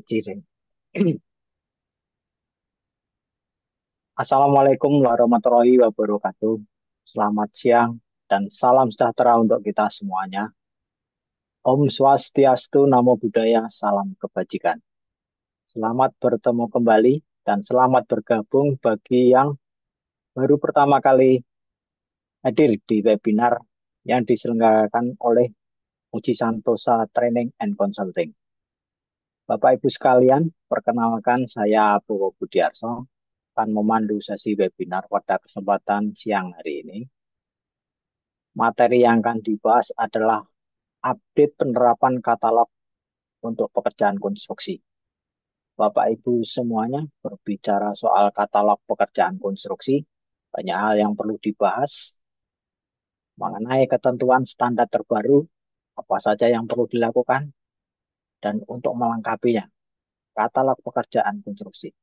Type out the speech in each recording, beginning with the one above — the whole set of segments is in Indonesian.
Ciring. Assalamualaikum warahmatullahi wabarakatuh. Selamat siang dan salam sejahtera untuk kita semuanya. Om Swastiastu, Namo Buddhaya, salam kebajikan. Selamat bertemu kembali dan selamat bergabung bagi yang baru pertama kali hadir di webinar yang diselenggarakan oleh Muji Santosa Training and Consulting. Bapak Ibu sekalian, perkenalkan saya Bowo Budiarso akan memandu sesi webinar pada kesempatan siang hari ini. Materi yang akan dibahas adalah update penerapan katalog untuk pekerjaan konstruksi. Bapak Ibu semuanya berbicara soal katalog pekerjaan konstruksi, banyak hal yang perlu dibahas mengenai ketentuan standar terbaru, apa saja yang perlu dilakukan, dan untuk melengkapinya, katalog pekerjaan konstruksi.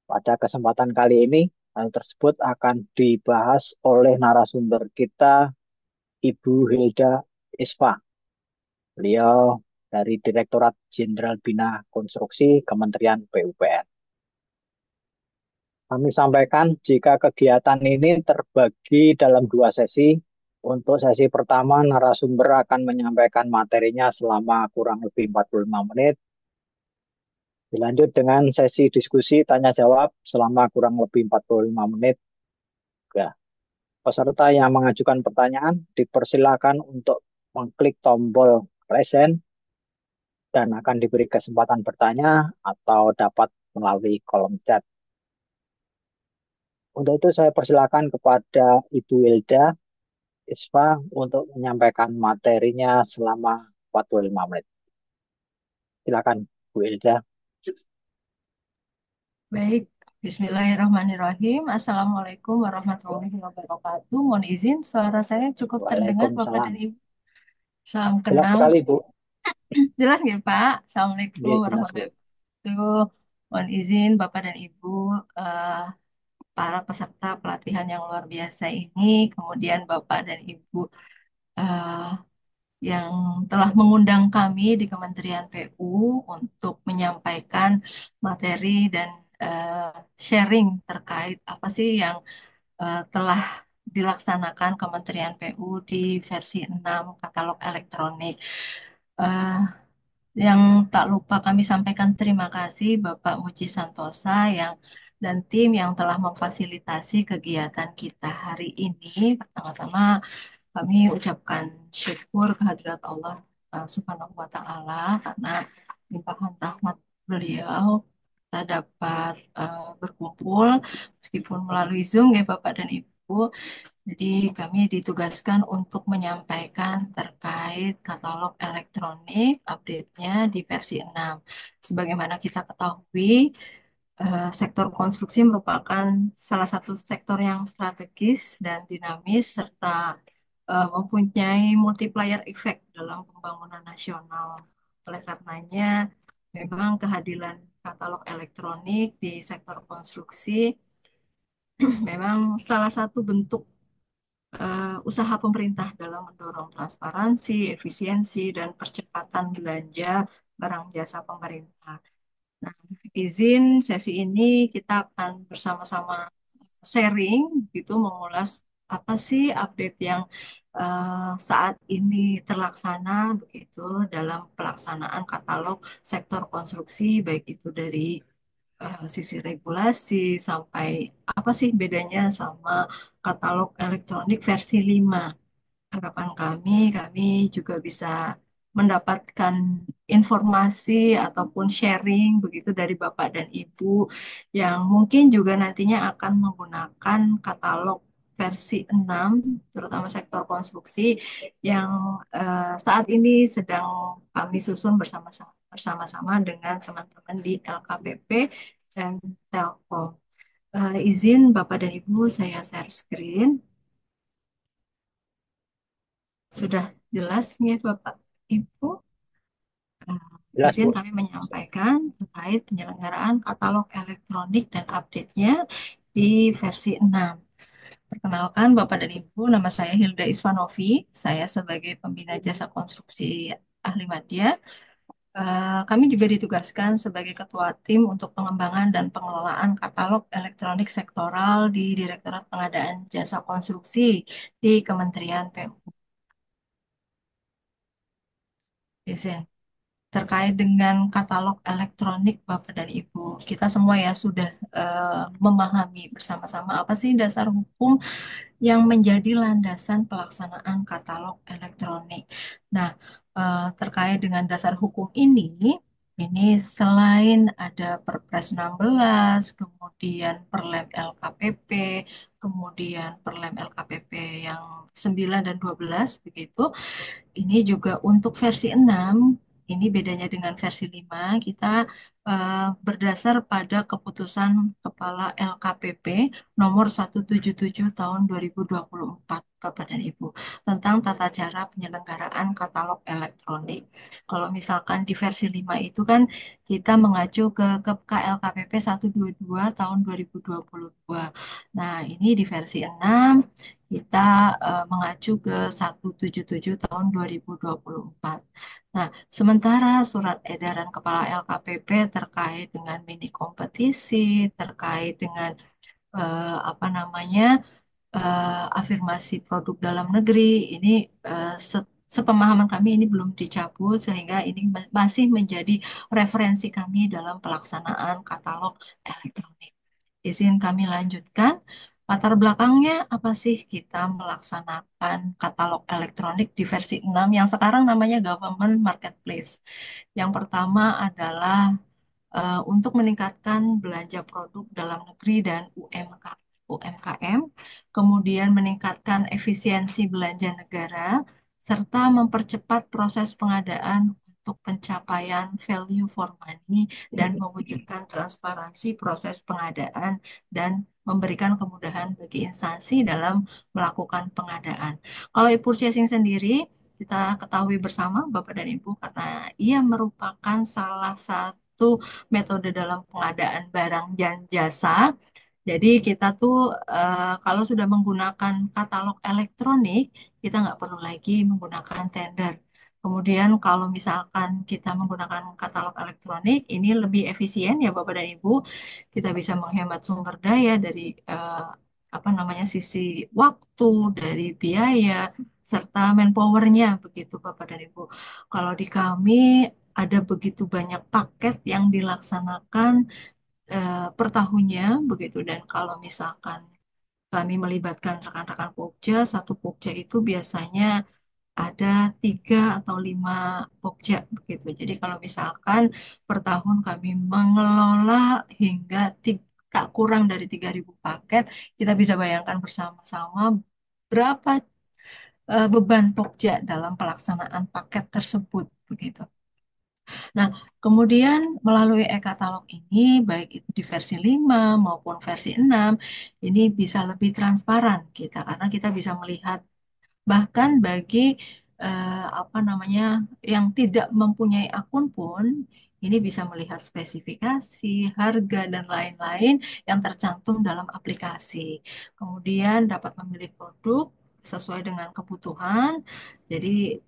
Pada kesempatan kali ini, hal tersebut akan dibahas oleh narasumber kita, Ibu Hilda Isfa. Beliau dari Direktorat Jenderal Bina Konstruksi Kementerian PUPR. Kami sampaikan jika kegiatan ini terbagi dalam dua sesi. Untuk sesi pertama, narasumber akan menyampaikan materinya selama kurang lebih 45 menit. Dilanjut dengan sesi diskusi tanya jawab selama kurang lebih 45 menit. Ya, peserta yang mengajukan pertanyaan dipersilakan untuk mengklik tombol present dan akan diberi kesempatan bertanya atau dapat melalui kolom chat. Untuk itu saya persilakan kepada Ibu Hilda Isfa untuk menyampaikan materinya selama 45 menit. Silakan Bu Hilda. Baik, Bismillahirrahmanirrahim. Assalamualaikum warahmatullahi wabarakatuh. Mohon izin, suara saya cukup terdengar, Bapak dan Waalaikumsalam. Ibu. Salam Jelas kenal. sekali Bu. Jelas nggak, Pak? Assalamualaikum Iya, jelas Bu. warahmatullahi wabarakatuh. Mohon izin, Bapak dan Ibu, eh, para peserta pelatihan yang luar biasa ini, kemudian Bapak dan Ibu eh, yang telah mengundang kami di Kementerian PU untuk menyampaikan materi dan eh, sharing terkait apa sih yang telah dilaksanakan Kementerian PU di versi 6 katalog elektronik. Eh, yang tak lupa kami sampaikan terima kasih Bapak Muji Santosa yang dan tim yang telah memfasilitasi kegiatan kita hari ini. Pertama-tama kami ucapkan syukur kehadirat Allah Subhanahu wa Ta'ala karena limpahan rahmat beliau kita dapat berkumpul meskipun melalui Zoom ya Bapak dan Ibu. Jadi kami ditugaskan untuk menyampaikan terkait katalog elektronik update-nya di versi 6. Sebagaimana kita ketahui, sektor konstruksi merupakan salah satu sektor yang strategis dan dinamis serta mempunyai multiplier effect dalam pembangunan nasional. Oleh karenanya, memang kehadiran katalog elektronik di sektor konstruksi memang salah satu bentuk usaha pemerintah dalam mendorong transparansi, efisiensi, dan percepatan belanja barang jasa pemerintah. Nah, izin sesi ini kita akan bersama-sama sharing gitu mengulas apa sih update yang saat ini terlaksana begitu dalam pelaksanaan katalog sektor konstruksi baik itu dari sisi regulasi sampai apa sih bedanya sama katalog elektronik versi 5. Harapan kami juga bisa mendapatkan informasi ataupun sharing begitu dari Bapak dan Ibu yang mungkin juga nantinya akan menggunakan katalog versi 6, terutama sektor konstruksi yang saat ini sedang kami susun bersama-sama dengan teman-teman di LKPP dan Telkom. Izin Bapak dan Ibu saya share screen. Sudah jelas ya Bapak Ibu. Jelas Izin Bu. kami menyampaikan terkait penyelenggaraan katalog elektronik dan update-nya di versi 6. Perkenalkan Bapak dan Ibu, nama saya Hilda Isvanovi. Saya sebagai pembina jasa konstruksi ahli madya Kami juga ditugaskan sebagai ketua tim untuk pengembangan dan pengelolaan katalog elektronik sektoral di Direktorat Pengadaan Jasa Konstruksi di Kementerian PU. Izin. Terkait dengan katalog elektronik Bapak dan Ibu, kita semua ya sudah memahami bersama-sama apa sih dasar hukum yang menjadi landasan pelaksanaan katalog elektronik. Nah, terkait dengan dasar hukum ini selain ada Perpres 16, kemudian Perlem LKPP, kemudian Perlem LKPP yang 9 dan 12 begitu, ini juga untuk versi 6, ini bedanya dengan versi 5, kita berdasar pada keputusan Kepala LKPP nomor 177 tahun 2024, Bapak dan Ibu, tentang tata cara penyelenggaraan katalog elektronik. Kalau misalkan di versi 5 itu kan kita mengacu ke KLKPP 122 tahun 2022. Nah, ini di versi 6 kita mengacu ke 177 tahun 2024. Nah, sementara surat edaran Kepala LKPP terkait dengan mini kompetisi, terkait dengan apa namanya afirmasi produk dalam negeri, ini sepemahaman kami ini belum dicabut sehingga ini masih menjadi referensi kami dalam pelaksanaan katalog elektronik. Izin kami lanjutkan. Latar belakangnya apa sih kita melaksanakan katalog elektronik di versi 6 yang sekarang namanya Government Marketplace. Yang pertama adalah untuk meningkatkan belanja produk dalam negeri dan UMKM, kemudian meningkatkan efisiensi belanja negara, serta mempercepat proses pengadaan untuk pencapaian value for money dan mewujudkan transparansi proses pengadaan dan memberikan kemudahan bagi instansi dalam melakukan pengadaan. Kalau e-purchasing sendiri, kita ketahui bersama Bapak dan Ibu karena ia merupakan salah satu metode dalam pengadaan barang dan jasa. Jadi kita tuh kalau sudah menggunakan katalog elektronik, kita nggak perlu lagi menggunakan tender. Kemudian kalau misalkan kita menggunakan katalog elektronik, ini lebih efisien ya Bapak dan Ibu. Kita bisa menghemat sumber daya dari apa namanya sisi waktu, dari biaya, serta manpowernya begitu Bapak dan Ibu. Kalau di kami ada begitu banyak paket yang dilaksanakan per tahunnya begitu, dan kalau misalkan kami melibatkan rekan-rekan Pokja, satu Pokja itu biasanya ada 3 atau 5 Pokja begitu. Jadi kalau misalkan per tahun kami mengelola hingga tak kurang dari 3.000 paket, kita bisa bayangkan bersama-sama berapa beban Pokja dalam pelaksanaan paket tersebut begitu. Nah, kemudian melalui e-katalog ini, baik itu di versi 5 maupun versi 6, ini bisa lebih transparan kita karena kita bisa melihat bahkan bagi apa namanya yang tidak mempunyai akun pun ini bisa melihat spesifikasi, harga dan lain-lain yang tercantum dalam aplikasi. Kemudian dapat memilih produk sesuai dengan kebutuhan. Jadi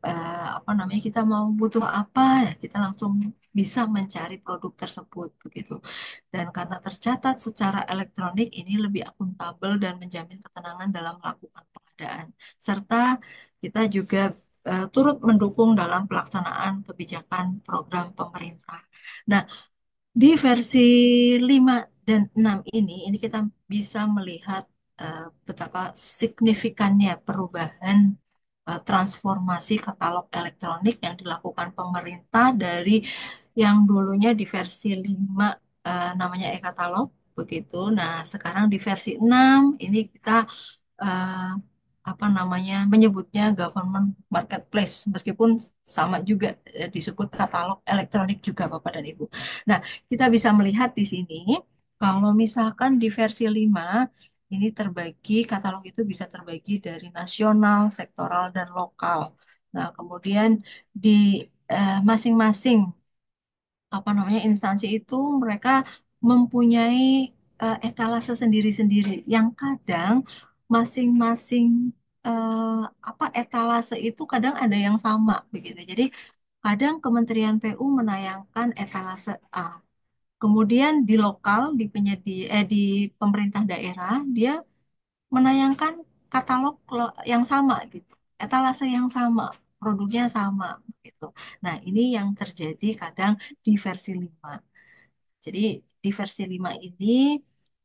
apa namanya kita mau butuh apa, ya kita langsung bisa mencari produk tersebut begitu. Dan karena tercatat secara elektronik ini lebih akuntabel dan menjamin ketenangan dalam melakukan pengadaan, serta kita juga turut mendukung dalam pelaksanaan kebijakan program pemerintah. Nah, di versi 5 dan 6 ini kita bisa melihat betapa signifikannya perubahan transformasi katalog elektronik yang dilakukan pemerintah dari yang dulunya di versi 5 namanya e-katalog begitu. Nah, sekarang di versi 6 ini kita eh, apa namanya menyebutnya government marketplace meskipun sama juga disebut katalog elektronik juga Bapak dan Ibu. Nah, kita bisa melihat di sini kalau misalkan di versi 5 ini terbagi katalog itu bisa terbagi dari nasional, sektoral dan lokal. Nah, kemudian di masing-masing apa namanya instansi itu mereka mempunyai etalase sendiri-sendiri yang kadang masing-masing apa etalase itu kadang ada yang sama begitu. Jadi kadang Kementerian PU menayangkan etalase A. Kemudian di lokal, di penyedia, di pemerintah daerah, dia menayangkan katalog yang sama gitu, etalase yang sama, produknya sama gitu. Nah, ini yang terjadi kadang di versi 5. Jadi di versi 5 ini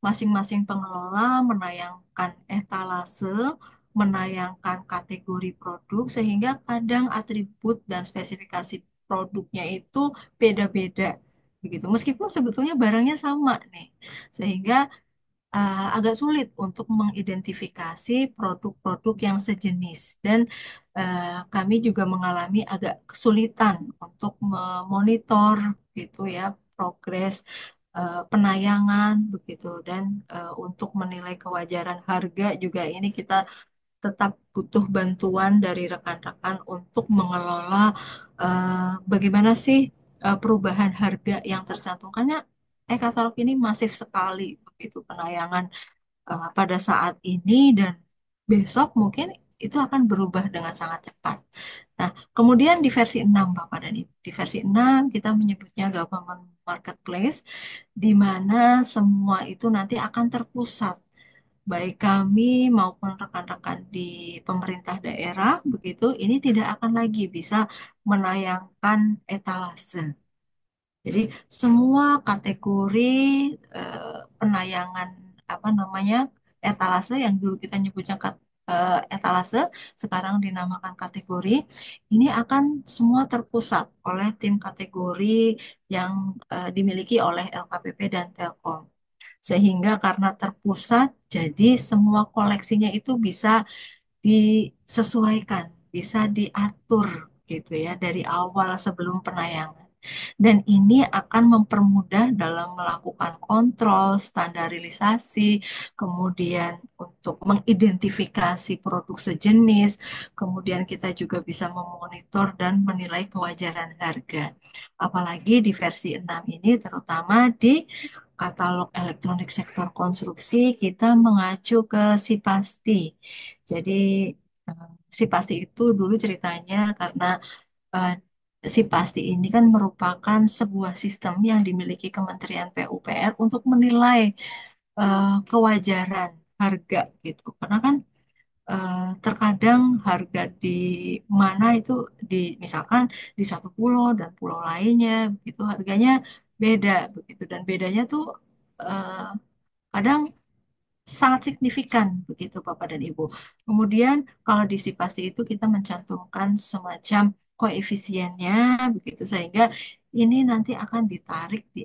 masing-masing pengelola menayangkan etalase, menayangkan kategori produk sehingga kadang atribut dan spesifikasi produknya itu beda-beda begitu. Meskipun sebetulnya barangnya sama nih. Sehingga agak sulit untuk mengidentifikasi produk-produk yang sejenis dan kami juga mengalami agak kesulitan untuk memonitor gitu ya progres penayangan begitu dan untuk menilai kewajaran harga juga ini kita tetap butuh bantuan dari rekan-rekan untuk mengelola bagaimana sih perubahan harga yang tercantumkannya katalog ini masif sekali begitu penayangan pada saat ini dan besok mungkin itu akan berubah dengan sangat cepat. Nah, kemudian di versi 6 Bapak dan Ibu. Di versi 6 kita menyebutnya government marketplace di mana semua itu nanti akan terpusat baik kami maupun rekan-rekan di pemerintah daerah begitu ini tidak akan lagi bisa menayangkan etalase. Jadi semua kategori penayangan apa namanya etalase yang dulu kita nyebutnya etalase sekarang dinamakan kategori ini akan semua terpusat oleh tim kategori yang dimiliki oleh LKPP dan Telkom. Sehingga karena terpusat, jadi semua koleksinya itu bisa disesuaikan, bisa diatur gitu ya dari awal sebelum penayangan. Dan ini akan mempermudah dalam melakukan kontrol, standarisasi, kemudian untuk mengidentifikasi produk sejenis, kemudian kita juga bisa memonitor dan menilai kewajaran harga. Apalagi di versi 6 ini terutama di katalog elektronik sektor konstruksi kita mengacu ke Sipasti. Jadi eh, Sipasti itu dulu ceritanya karena eh, Sipasti ini kan merupakan sebuah sistem yang dimiliki Kementerian PUPR untuk menilai kewajaran harga gitu. Karena kan terkadang harga di mana itu di misalkan di satu pulau dan pulau lainnya begitu harganya beda begitu dan bedanya tuh eh, kadang sangat signifikan begitu Bapak dan Ibu. Kemudian kalau di Sipasti itu kita mencantumkan semacam koefisiennya begitu sehingga ini nanti akan ditarik di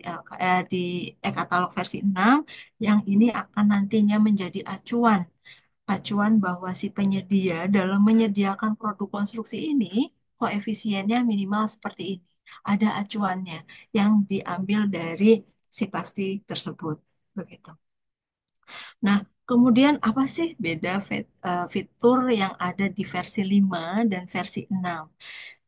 di e-katalog versi 6 yang ini akan nantinya menjadi acuan bahwa si penyedia dalam menyediakan produk konstruksi ini koefisiennya minimal seperti ini. Ada acuannya yang diambil dari si pasti tersebut. Begitu. Nah, kemudian apa sih beda fitur yang ada di versi 5 dan versi 6?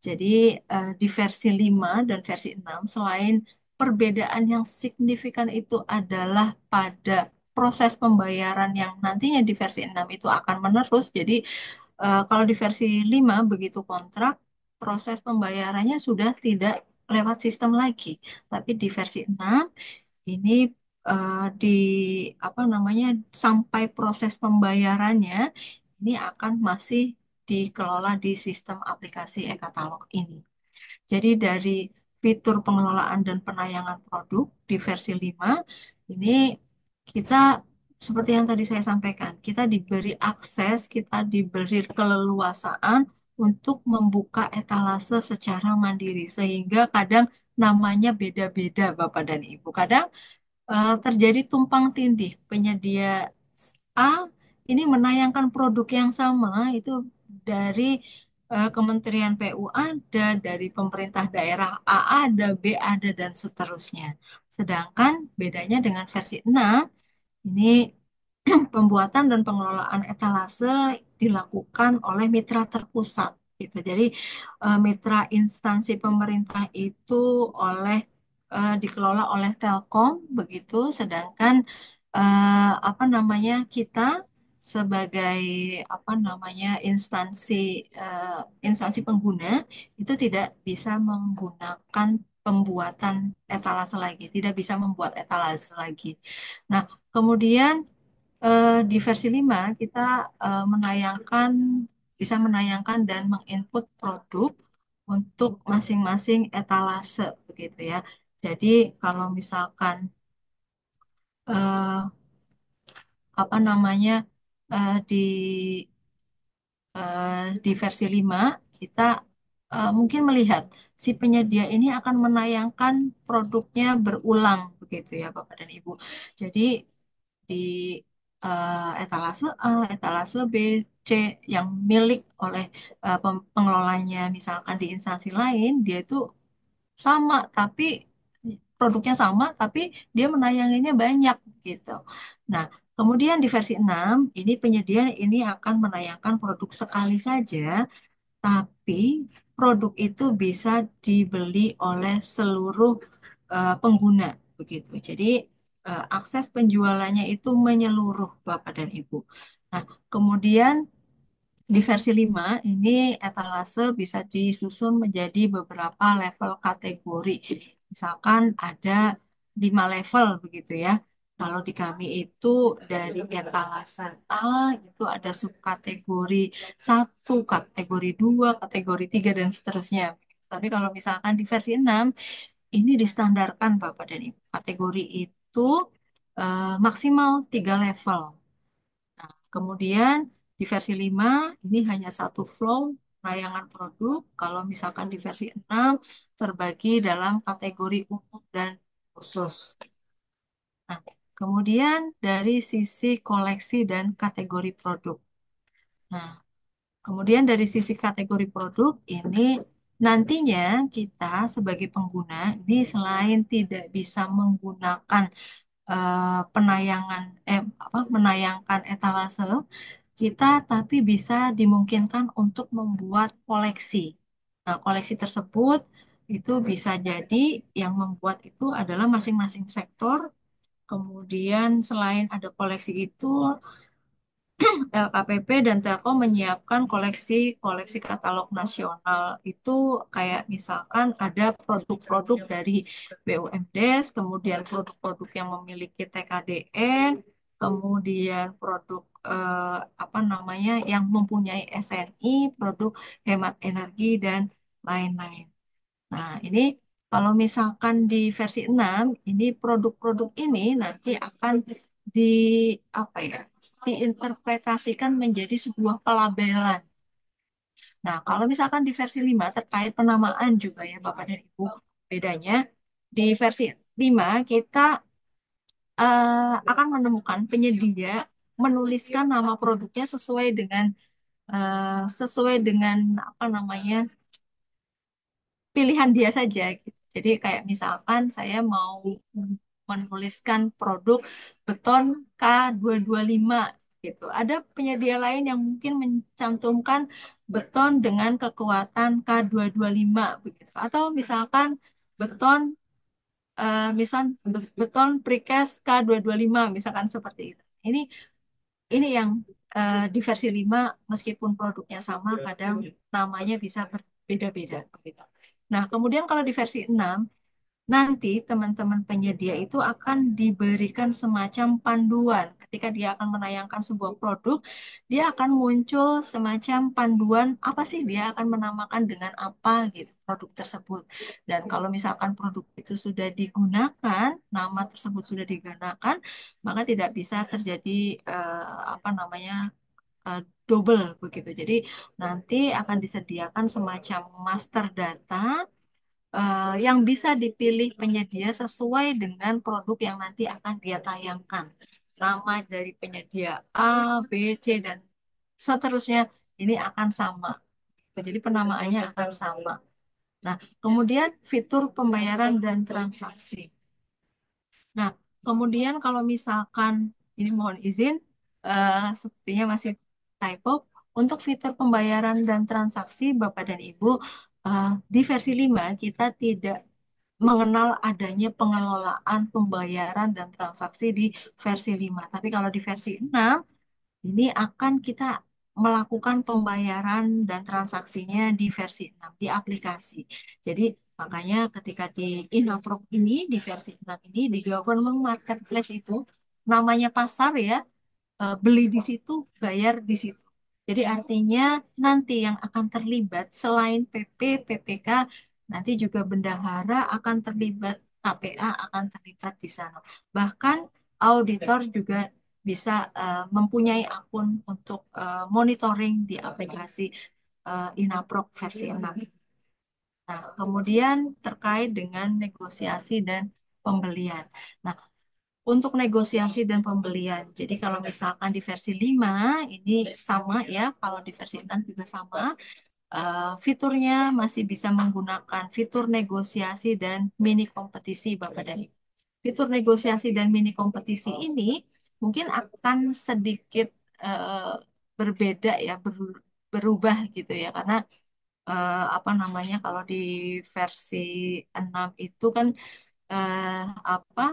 Jadi di versi 5 dan versi 6 selain perbedaan yang signifikan itu adalah pada proses pembayaran yang nantinya di versi 6 itu akan menerus. Jadi kalau di versi 5 begitu kontrak proses pembayarannya sudah tidak lewat sistem lagi. Tapi di versi 6 ini di apa namanya sampai proses pembayarannya ini akan masih dikelola di sistem aplikasi e-katalog ini. Jadi dari fitur pengelolaan dan penayangan produk di versi 5 ini kita seperti yang tadi saya sampaikan, kita diberi akses, kita diberi keleluasaan untuk membuka etalase secara mandiri sehingga kadang namanya beda-beda Bapak dan Ibu. Kadang terjadi tumpang tindih. Penyedia A ini menayangkan produk yang sama itu dari Kementerian PU ada, dari pemerintah daerah A ada, B ada, dan seterusnya. Sedangkan bedanya dengan versi 6, ini pembuatan dan pengelolaan etalase dilakukan oleh mitra terpusat gitu. Jadi mitra instansi pemerintah itu dikelola oleh Telkom begitu, sedangkan apa namanya kita sebagai apa namanya instansi pengguna itu tidak bisa menggunakan pembuatan etalase lagi, tidak bisa membuat etalase lagi. Nah, kemudian di versi 5 kita bisa menayangkan dan menginput produk untuk masing-masing etalase begitu ya. Jadi kalau misalkan eh, apa namanya di di versi 5 kita mungkin melihat si penyedia ini akan menayangkan produknya berulang begitu ya Bapak dan Ibu. Jadi di etalase A, etalase B, C yang milik oleh pengelolanya misalkan di instansi lain dia itu sama tapi produknya sama tapi dia menayanginya banyak gitu. Nah, kemudian di versi 6 ini penyedia ini akan menayangkan produk sekali saja tapi produk itu bisa dibeli oleh seluruh pengguna begitu. Jadi akses penjualannya itu menyeluruh Bapak dan Ibu. Nah, kemudian di versi 5 ini etalase bisa disusun menjadi beberapa level kategori. Misalkan ada 5 level begitu ya. Kalau di kami itu dari etalase A itu ada subkategori 1, kategori 2, kategori 3 dan seterusnya. Tapi kalau misalkan di versi 6 ini distandarkan Bapak dan Ibu. Kategori itu maksimal 3 level. Kemudian di versi 5 ini hanya satu flow layangan produk. Kalau misalkan di versi 6 terbagi dalam kategori umum dan khusus. Nah, kemudian dari sisi koleksi dan kategori produk. Nah, kemudian dari sisi kategori produk ini nantinya kita sebagai pengguna ini selain tidak bisa menggunakan menayangkan etalase kita tapi bisa dimungkinkan untuk membuat koleksi. Nah, koleksi tersebut itu bisa jadi yang membuat itu adalah masing-masing sektor. Kemudian selain ada koleksi itu, LKPP dan Telkom menyiapkan koleksi katalog nasional. Itu kayak misalkan ada produk-produk dari BUMDes, kemudian produk-produk yang memiliki TKDN, kemudian produk apa namanya yang mempunyai SNI, produk hemat energi dan lain-lain. Nah, ini kalau misalkan di versi 6 ini produk-produk ini nanti akan di apa ya? Diinterpretasikan menjadi sebuah pelabelan. Nah, kalau misalkan di versi 5 terkait penamaan juga ya Bapak dan Ibu, bedanya di versi 5 kita akan menemukan penyedia menuliskan nama produknya sesuai dengan apa namanya pilihan dia saja gitu. Jadi kayak misalkan saya mau menuliskan produk beton K225 gitu. Ada penyedia lain yang mungkin mencantumkan beton dengan kekuatan K225 begitu. Atau misalkan beton beton precast K225 misalkan seperti itu. Ini yang di versi 5 meskipun produknya sama kadang namanya bisa berbeda-beda begitu. Nah, kemudian kalau di versi 6 nanti teman-teman penyedia itu akan diberikan semacam panduan. Ketika dia akan menayangkan sebuah produk, dia akan muncul semacam panduan apa sih dia akan menamakan dengan apa gitu produk tersebut. Dan kalau misalkan produk itu sudah digunakan, nama tersebut sudah digunakan, maka tidak bisa terjadi apa namanya eh, double begitu. Jadi nanti akan disediakan semacam master data yang bisa dipilih penyedia sesuai dengan produk yang nanti akan dia tayangkan. Nama dari penyedia A, B, C, dan seterusnya ini akan sama. Jadi penamaannya akan sama. Nah, kemudian fitur pembayaran dan transaksi. Nah, kemudian kalau misalkan ini mohon izin, sepertinya masih typo. Untuk fitur pembayaran dan transaksi, Bapak dan Ibu, di versi 5 kita tidak mengenal adanya pengelolaan pembayaran dan transaksi di versi 5. Tapi kalau di versi 6 ini akan kita melakukan pembayaran dan transaksinya di versi 6 di aplikasi. Jadi makanya ketika di Inaprok ini, di versi 6 ini, di Government Marketplace itu, namanya pasar ya, beli di situ, bayar di situ. Jadi artinya nanti yang akan terlibat selain PP, PPK, nanti juga bendahara akan terlibat, KPA akan terlibat di sana. Bahkan auditor juga bisa mempunyai akun untuk monitoring di aplikasi Inaprok versi 6. Nah, kemudian terkait dengan negosiasi dan pembelian. Nah, untuk negosiasi dan pembelian. Jadi kalau misalkan di versi 5 ini sama ya, kalau di versi 6 juga sama. Fiturnya masih bisa menggunakan fitur negosiasi dan mini kompetisi Bapak dan Ibu. Fitur negosiasi dan mini kompetisi ini mungkin akan sedikit eh, berbeda ya, berubah gitu ya, karena apa namanya, kalau di versi 6 itu kan eh, apa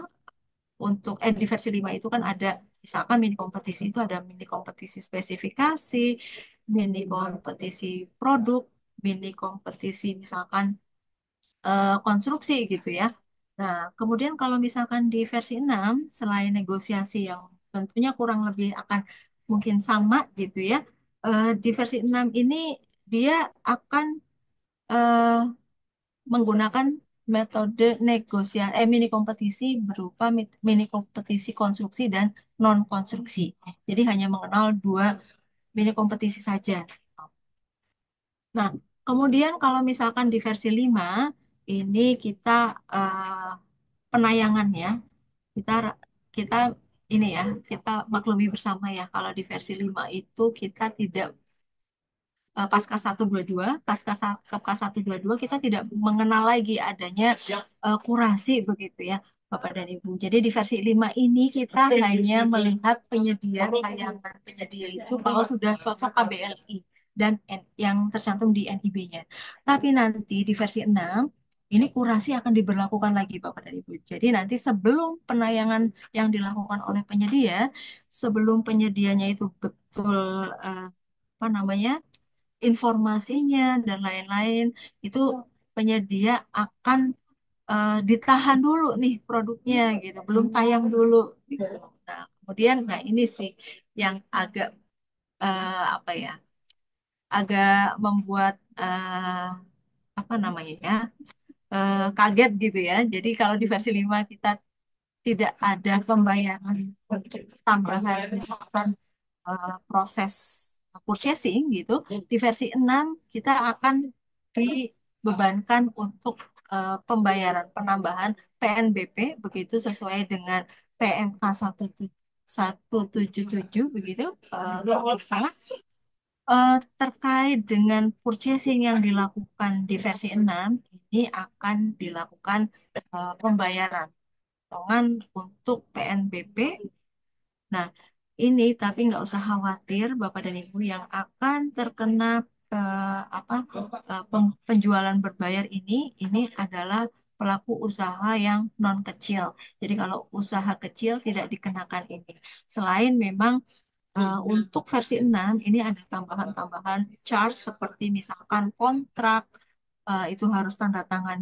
untuk di versi 5 itu kan ada misalkan mini kompetisi itu ada mini kompetisi spesifikasi, mini kompetisi produk, mini kompetisi misalkan konstruksi gitu ya. Nah, kemudian kalau misalkan di versi 6 selain negosiasi yang tentunya kurang lebih akan mungkin sama gitu ya, di versi 6 ini dia akan eh, menggunakan metode mini kompetisi berupa mini kompetisi konstruksi dan non konstruksi. Jadi hanya mengenal dua mini kompetisi saja. Nah, kemudian kalau misalkan di versi 5 ini kita eh, penayangannya kita kita ini ya, kita maklumi bersama ya, kalau di versi 5 itu kita tidak pasca 122, pasca 122 kita tidak mengenal lagi adanya kurasi begitu ya, Bapak dan Ibu. Jadi di versi 5 ini kita hanya melihat penyedia layanan penyedia itu kalau sudah cocok KBLI dan yang tercantum di NIB-nya. Tapi nanti di versi 6 ini kurasi akan diberlakukan lagi Bapak dan Ibu. Jadi nanti sebelum penayangan yang dilakukan oleh penyedia, sebelum penyedianya itu betul apa namanya, informasinya dan lain-lain, itu penyedia akan ditahan dulu nih produknya gitu, belum tayang dulu gitu. Nah, kemudian nah ini sih yang agak apa ya, agak membuat apa namanya ya, kaget gitu ya. Jadi kalau di versi 5 kita tidak ada pembayaran untuk tambahan misalkan proses purchasing gitu. Di versi 6 kita akan dibebankan untuk pembayaran penambahan PNBP begitu sesuai dengan PMK 177 begitu, kalau tidak salah. Terkait dengan purchasing yang dilakukan di versi 6 ini akan dilakukan pembayaran potongan untuk PNBP. Nah, ini tapi nggak usah khawatir Bapak dan Ibu yang akan terkena apa penjualan berbayar ini adalah pelaku usaha yang non kecil. Jadi kalau usaha kecil tidak dikenakan ini. Selain memang untuk versi 6 ini ada tambahan-tambahan charge seperti misalkan kontrak, itu harus tanda tangan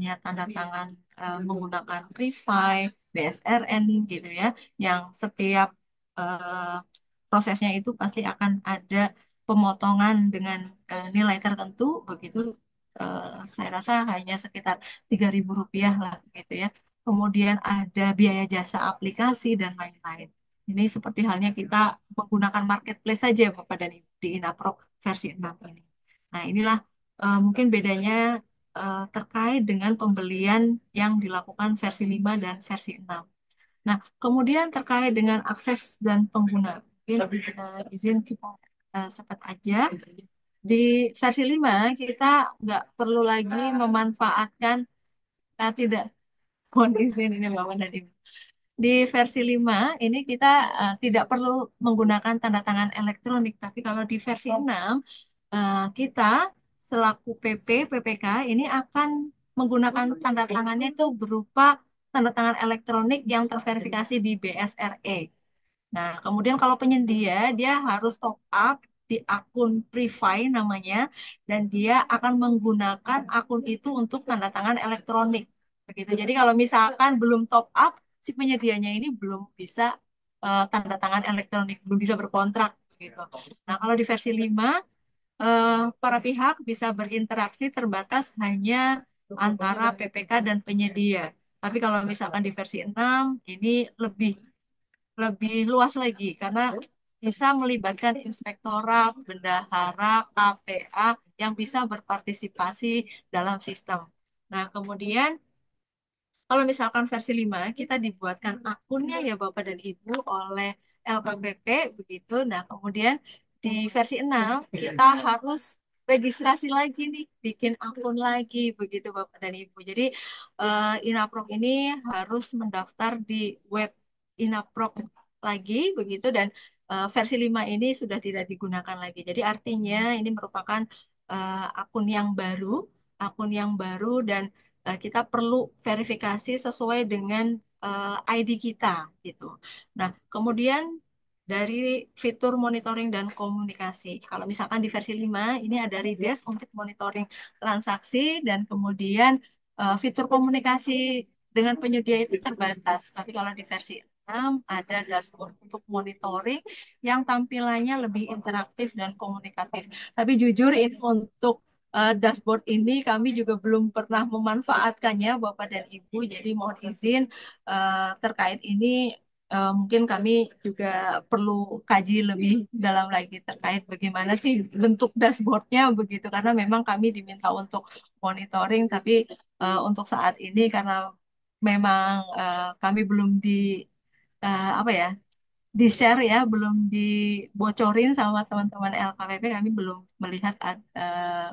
menggunakan Privy, BSRN gitu ya, yang setiap eh, prosesnya itu pasti akan ada pemotongan dengan nilai tertentu begitu. Saya rasa hanya sekitar Rp3.000 lah gitu ya. Kemudian ada biaya jasa aplikasi dan lain-lain. Ini seperti halnya kita menggunakan marketplace saja Bapak dan Ibu di Inaprok versi 6 ini. Nah, inilah mungkin bedanya terkait dengan pembelian yang dilakukan versi 5 dan versi 6. Nah, kemudian terkait dengan akses dan pengguna. Mungkin izin kita cepat aja. Di versi 5 kita nggak perlu lagi memanfaatkan tidak, mohon izin ini Bapak dan Ibu. Di versi 5 ini kita tidak perlu menggunakan tanda tangan elektronik, tapi kalau di versi 6 kita selaku PPK ini akan menggunakan tanda tangannya itu berupa tanda tangan elektronik yang terverifikasi di BSRE. Nah, kemudian kalau penyedia, dia harus top up di akun Privy namanya, dan dia akan menggunakan akun itu untuk tanda tangan elektronik. Begitu. Jadi kalau misalkan belum top up, si penyedianya ini belum bisa tanda tangan elektronik, belum bisa berkontrak. Gitu. Nah, kalau di versi 5, para pihak bisa berinteraksi terbatas hanya antara PPK dan penyedia. Tapi kalau misalkan di versi 6, ini lebih lebih luas lagi karena bisa melibatkan inspektorat, bendahara, KPA yang bisa berpartisipasi dalam sistem. Nah, kemudian kalau misalkan versi 5 kita dibuatkan akunnya ya Bapak dan Ibu oleh LKPP begitu. Nah, kemudian di versi 6 kita harus registrasi lagi nih, bikin akun lagi begitu Bapak dan Ibu. Jadi Inaprok ini harus mendaftar di web Inaprok lagi begitu, dan versi 5 ini sudah tidak digunakan lagi. Jadi artinya ini merupakan akun yang baru dan kita perlu verifikasi sesuai dengan ID kita gitu. Nah, kemudian dari fitur monitoring dan komunikasi. Kalau misalkan di versi 5 ini ada Rides untuk monitoring transaksi, dan kemudian fitur komunikasi dengan penyedia itu terbatas. Tapi kalau di versi 6 ada dashboard untuk monitoring yang tampilannya lebih interaktif dan komunikatif. Tapi jujur ini untuk dashboard ini kami juga belum pernah memanfaatkannya, Bapak dan Ibu. Jadi mohon izin terkait ini, mungkin kami juga perlu kaji lebih dalam lagi terkait bagaimana sih bentuk dashboardnya begitu. Karena memang kami diminta untuk monitoring, tapi untuk saat ini karena memang kami belum apa ya, di share ya, belum dibocorin sama teman-teman LKPP, kami belum melihat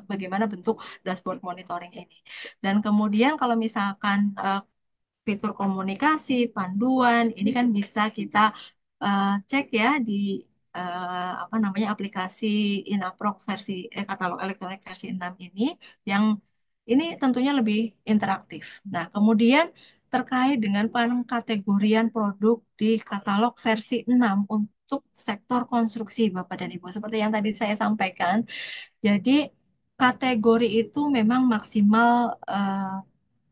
bagaimana bentuk dashboard monitoring ini. Dan kemudian kalau misalkan fitur komunikasi, panduan, ini kan bisa kita cek ya di apa namanya, aplikasi Inaprok versi katalog elektronik versi 6 ini, yang ini tentunya lebih interaktif. Nah, kemudian terkait dengan pengkategorian produk di katalog versi 6 untuk sektor konstruksi, Bapak dan Ibu. Seperti yang tadi saya sampaikan, jadi kategori itu memang maksimal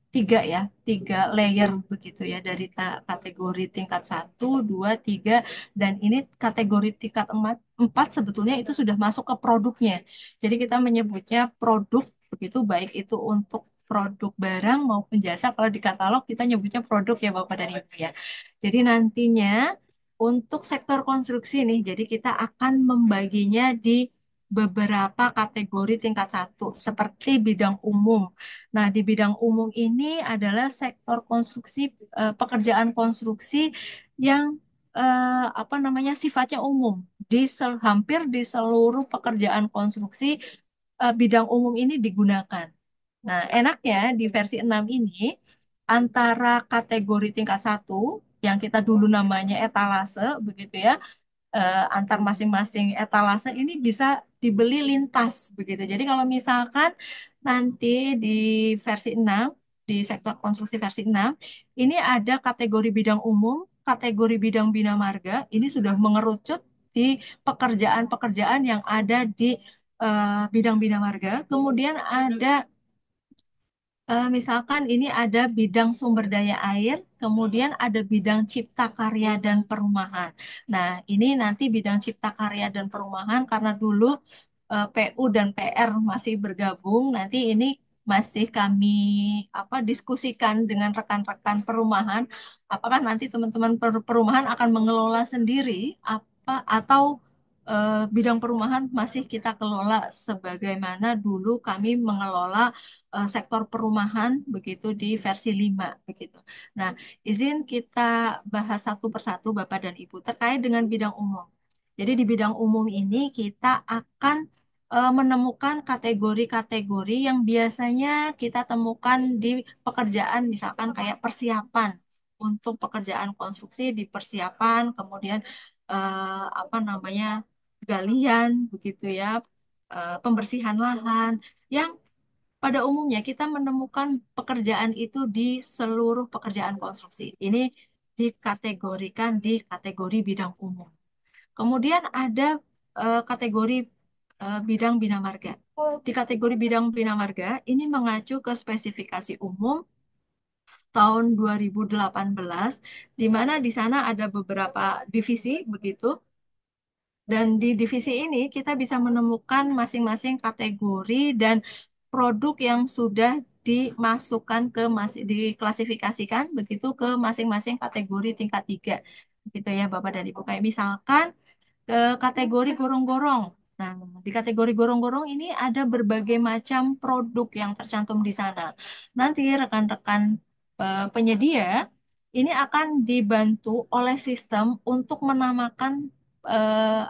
tiga ya, tiga layer begitu ya, dari kategori tingkat satu, dua, tiga, dan ini kategori tingkat empat sebetulnya itu sudah masuk ke produknya. Jadi kita menyebutnya produk begitu, baik itu untuk produk barang maupun jasa. Kalau di katalog kita nyebutnya produk ya Bapak dan Ibu ya. Jadi nantinya untuk sektor konstruksi nih, jadi kita akan membaginya di beberapa kategori tingkat satu seperti bidang umum. Nah, di bidang umum ini adalah sektor konstruksi, pekerjaan konstruksi yang apa namanya, sifatnya umum di hampir di seluruh pekerjaan konstruksi bidang umum ini digunakan. Nah, enaknya di versi 6 ini antara kategori tingkat satu yang kita dulu namanya etalase begitu ya, antar masing-masing etalase ini bisa dibeli lintas begitu. Jadi kalau misalkan nanti di versi 6, di sektor konstruksi versi 6, ini ada kategori bidang umum, kategori bidang bina marga, ini sudah mengerucut di pekerjaan-pekerjaan yang ada di bidang bina marga. Kemudian ada misalkan ini ada bidang sumber daya air, kemudian ada bidang cipta karya dan perumahan. Nah, ini nanti bidang cipta karya dan perumahan karena dulu PU dan PR masih bergabung, nanti ini masih kami apa diskusikan dengan rekan-rekan perumahan, apakah nanti teman-teman perumahan akan mengelola sendiri apa, atau bidang perumahan masih kita kelola sebagaimana dulu kami mengelola sektor perumahan begitu di versi 5 begitu. Nah, izin kita bahas satu persatu Bapak dan Ibu terkait dengan bidang umum. Jadi di bidang umum ini kita akan menemukan kategori-kategori yang biasanya kita temukan di pekerjaan, misalkan kayak persiapan untuk pekerjaan konstruksi, di persiapan, kemudian apa namanya, galian begitu ya, pembersihan lahan, yang pada umumnya kita menemukan pekerjaan itu di seluruh pekerjaan konstruksi. Ini dikategorikan di kategori bidang umum. Kemudian ada kategori bidang bina marga. Di kategori bidang bina marga ini mengacu ke spesifikasi umum tahun 2018, di mana di sana ada beberapa divisi begitu. Dan di divisi ini kita bisa menemukan masing-masing kategori dan produk yang sudah dimasukkan ke masih diklasifikasikan begitu ke masing-masing kategori tingkat 3. Gitu ya Bapak dan Ibu. Kayak misalkan ke kategori gorong-gorong. Nah, di kategori gorong-gorong ini ada berbagai macam produk yang tercantum di sana. Nanti rekan-rekan penyedia ini akan dibantu oleh sistem untuk menamakan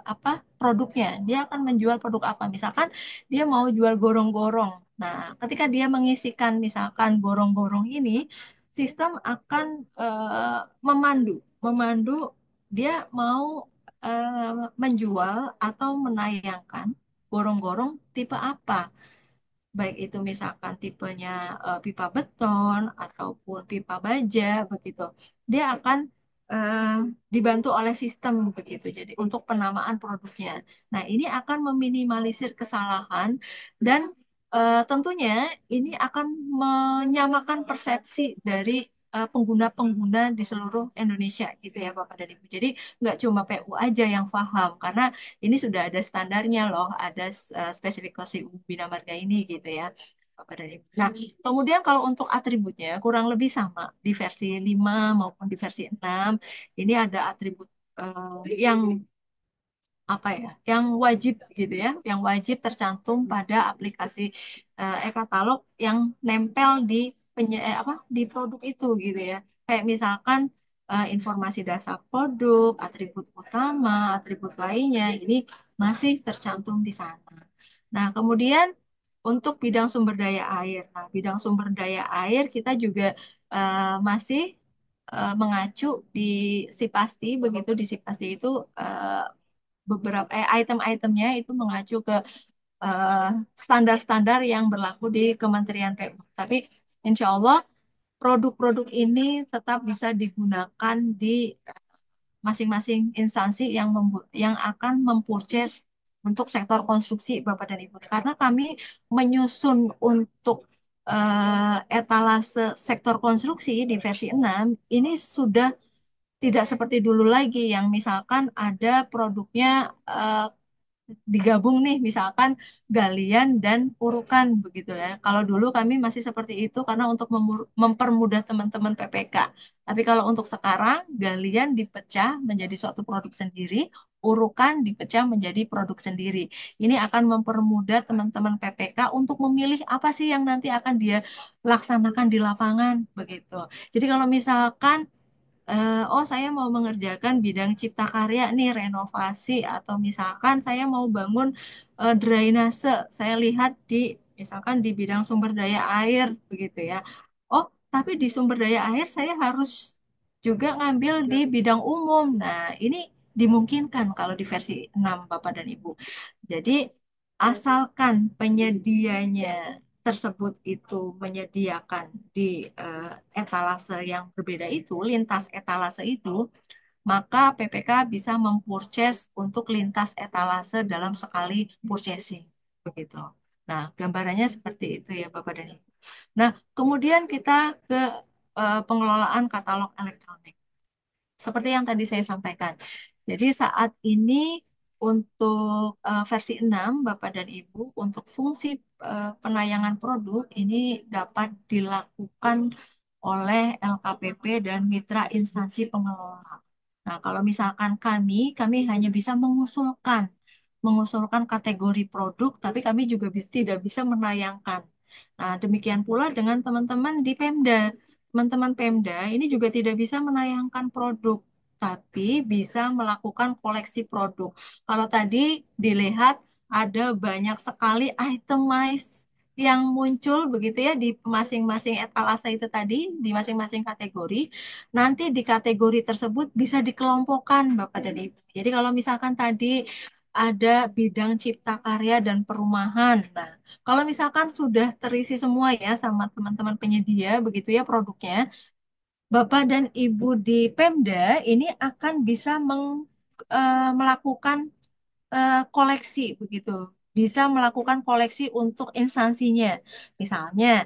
apa produknya. Dia akan menjual produk apa? Misalkan dia mau jual gorong-gorong. Nah, ketika dia mengisikan misalkan gorong-gorong ini, sistem akan memandu, memandu dia mau menjual atau menayangkan gorong-gorong tipe apa, baik itu misalkan tipenya pipa beton ataupun pipa baja begitu. Dia akan eh, dibantu oleh sistem begitu. Jadi untuk penamaan produknya. Nah, ini akan meminimalisir kesalahan dan tentunya ini akan menyamakan persepsi dari pengguna-pengguna di seluruh Indonesia gitu ya Bapak dan Ibu. Jadi nggak cuma PU aja yang paham karena ini sudah ada standarnya loh, ada spesifikasi Bina Marga ini gitu ya. Bapak dan Ibu. Nah, kemudian kalau untuk atributnya kurang lebih sama di versi 5 maupun di versi 6. Ini ada atribut yang apa ya, yang wajib gitu ya, yang wajib tercantum pada aplikasi e-katalog yang nempel di apa di produk itu gitu ya. Kayak misalkan informasi dasar produk, atribut utama, atribut lainnya ini masih tercantum di sana. Nah, kemudian untuk bidang sumber daya air. Nah, bidang sumber daya air kita juga masih mengacu di Sipasti begitu di Sipasti itu beberapa item-itemnya itu mengacu ke eh, standar-standar yang berlaku di Kementerian PU. Tapi insya Allah produk-produk ini tetap bisa digunakan di masing-masing instansi yang akan mempurchase untuk sektor konstruksi Bapak dan Ibu. Karena kami menyusun untuk etalase sektor konstruksi di versi 6 ini sudah tidak seperti dulu lagi yang misalkan ada produknya digabung nih misalkan galian dan urukan begitu ya. Kalau dulu kami masih seperti itu karena untuk mempermudah teman-teman PPK. Tapi kalau untuk sekarang galian dipecah menjadi suatu produk sendiri, urukan dipecah menjadi produk sendiri. Ini akan mempermudah teman-teman PPK untuk memilih apa sih yang nanti akan dia laksanakan di lapangan begitu. Jadi kalau misalkan oh saya mau mengerjakan bidang cipta karya nih renovasi atau misalkan saya mau bangun drainase, saya lihat di misalkan di bidang sumber daya air begitu ya. Oh, tapi di sumber daya air saya harus juga ngambil di bidang umum. Nah, ini dimungkinkan kalau di versi 6 Bapak dan Ibu. Jadi asalkan penyedianya tersebut itu menyediakan di etalase yang berbeda itu, lintas etalase itu, maka PPK bisa mempurchase untuk lintas etalase dalam sekali purchasing. Begitu. Nah, gambarannya seperti itu ya Bapak dan Ibu. Nah, kemudian kita ke pengelolaan katalog elektronik. Seperti yang tadi saya sampaikan. Jadi saat ini untuk versi 6 Bapak dan Ibu, untuk fungsi penayangan produk ini dapat dilakukan oleh LKPP dan mitra instansi pengelola. Nah, kalau misalkan kami hanya bisa mengusulkan kategori produk, tapi kami juga tidak bisa menayangkan. Nah, demikian pula dengan teman-teman di Pemda. Teman-teman Pemda ini juga tidak bisa menayangkan produk, tapi bisa melakukan koleksi produk. Kalau tadi dilihat ada banyak sekali itemize yang muncul begitu ya di masing-masing etalase itu tadi, di masing-masing kategori. Nanti di kategori tersebut bisa dikelompokkan Bapak dan Ibu. Jadi kalau misalkan tadi ada bidang cipta karya dan perumahan. Nah, kalau misalkan sudah terisi semua ya sama teman-teman penyedia begitu ya produknya, Bapak dan Ibu di Pemda ini akan bisa melakukan koleksi begitu. Bisa melakukan koleksi untuk instansinya. Misalnya,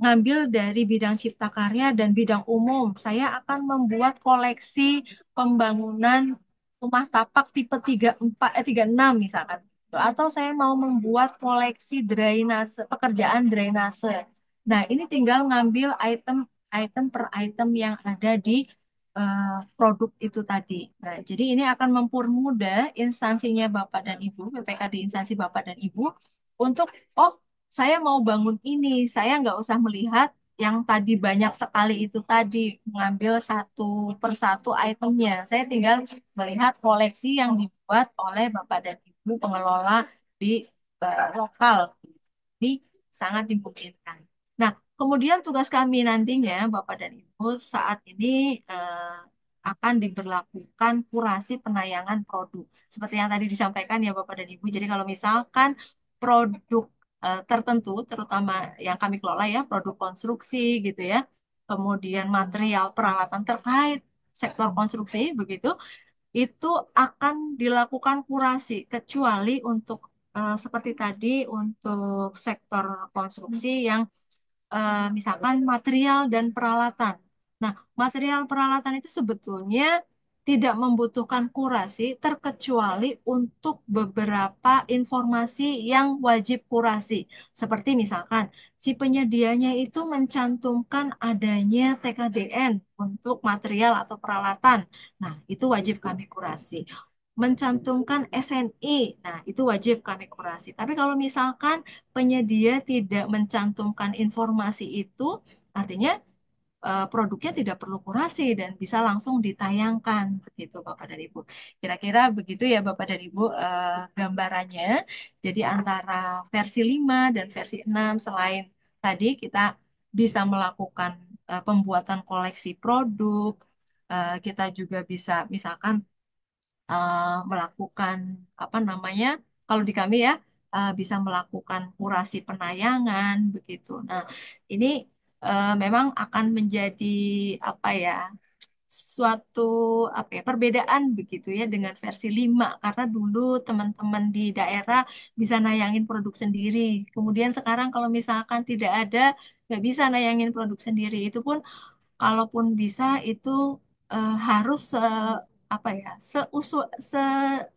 ngambil dari bidang cipta karya dan bidang umum. Saya akan membuat koleksi pembangunan rumah tapak tipe 34, 36 misalkan. Atau saya mau membuat koleksi drainase, pekerjaan drainase. Nah, ini tinggal ngambil item per item yang ada di produk itu tadi. Nah, jadi ini akan mempermudah instansinya Bapak dan Ibu, PPK di instansi Bapak dan Ibu, untuk, oh, saya mau bangun ini, saya nggak usah melihat yang tadi banyak sekali itu tadi, mengambil satu persatu itemnya. Saya tinggal melihat koleksi yang dibuat oleh Bapak dan Ibu pengelola di lokal. Ini sangat dimungkinkan. Nah, kemudian tugas kami nantinya, Bapak dan Ibu, saat ini akan diberlakukan kurasi penayangan produk. Seperti yang tadi disampaikan ya Bapak dan Ibu. Jadi kalau misalkan produk tertentu, terutama yang kami kelola ya, produk konstruksi gitu ya, kemudian material peralatan terkait sektor konstruksi begitu, itu akan dilakukan kurasi, kecuali untuk seperti tadi untuk sektor konstruksi yang misalkan material dan peralatan. Nah, material peralatan itu sebetulnya tidak membutuhkan kurasi terkecuali untuk beberapa informasi yang wajib kurasi. Seperti misalkan si penyedianya itu mencantumkan adanya TKDN untuk material atau peralatan. Nah, itu wajib kami kurasi. Mencantumkan SNI, nah itu wajib kami kurasi. Tapi kalau misalkan penyedia tidak mencantumkan informasi itu, artinya produknya tidak perlu kurasi dan bisa langsung ditayangkan begitu Bapak dan Ibu. Kira-kira begitu ya Bapak dan Ibu gambarannya. Jadi antara versi 5 dan versi 6 selain tadi kita bisa melakukan pembuatan koleksi produk, kita juga bisa misalkan melakukan apa namanya kalau di kami ya bisa melakukan kurasi penayangan begitu. Nah, ini memang akan menjadi apa ya suatu apa ya perbedaan begitu ya dengan versi 5 karena dulu teman-teman di daerah bisa nayangin produk sendiri. Kemudian sekarang kalau misalkan tidak ada nggak bisa nayangin produk sendiri. Itu pun kalaupun bisa itu harus apa ya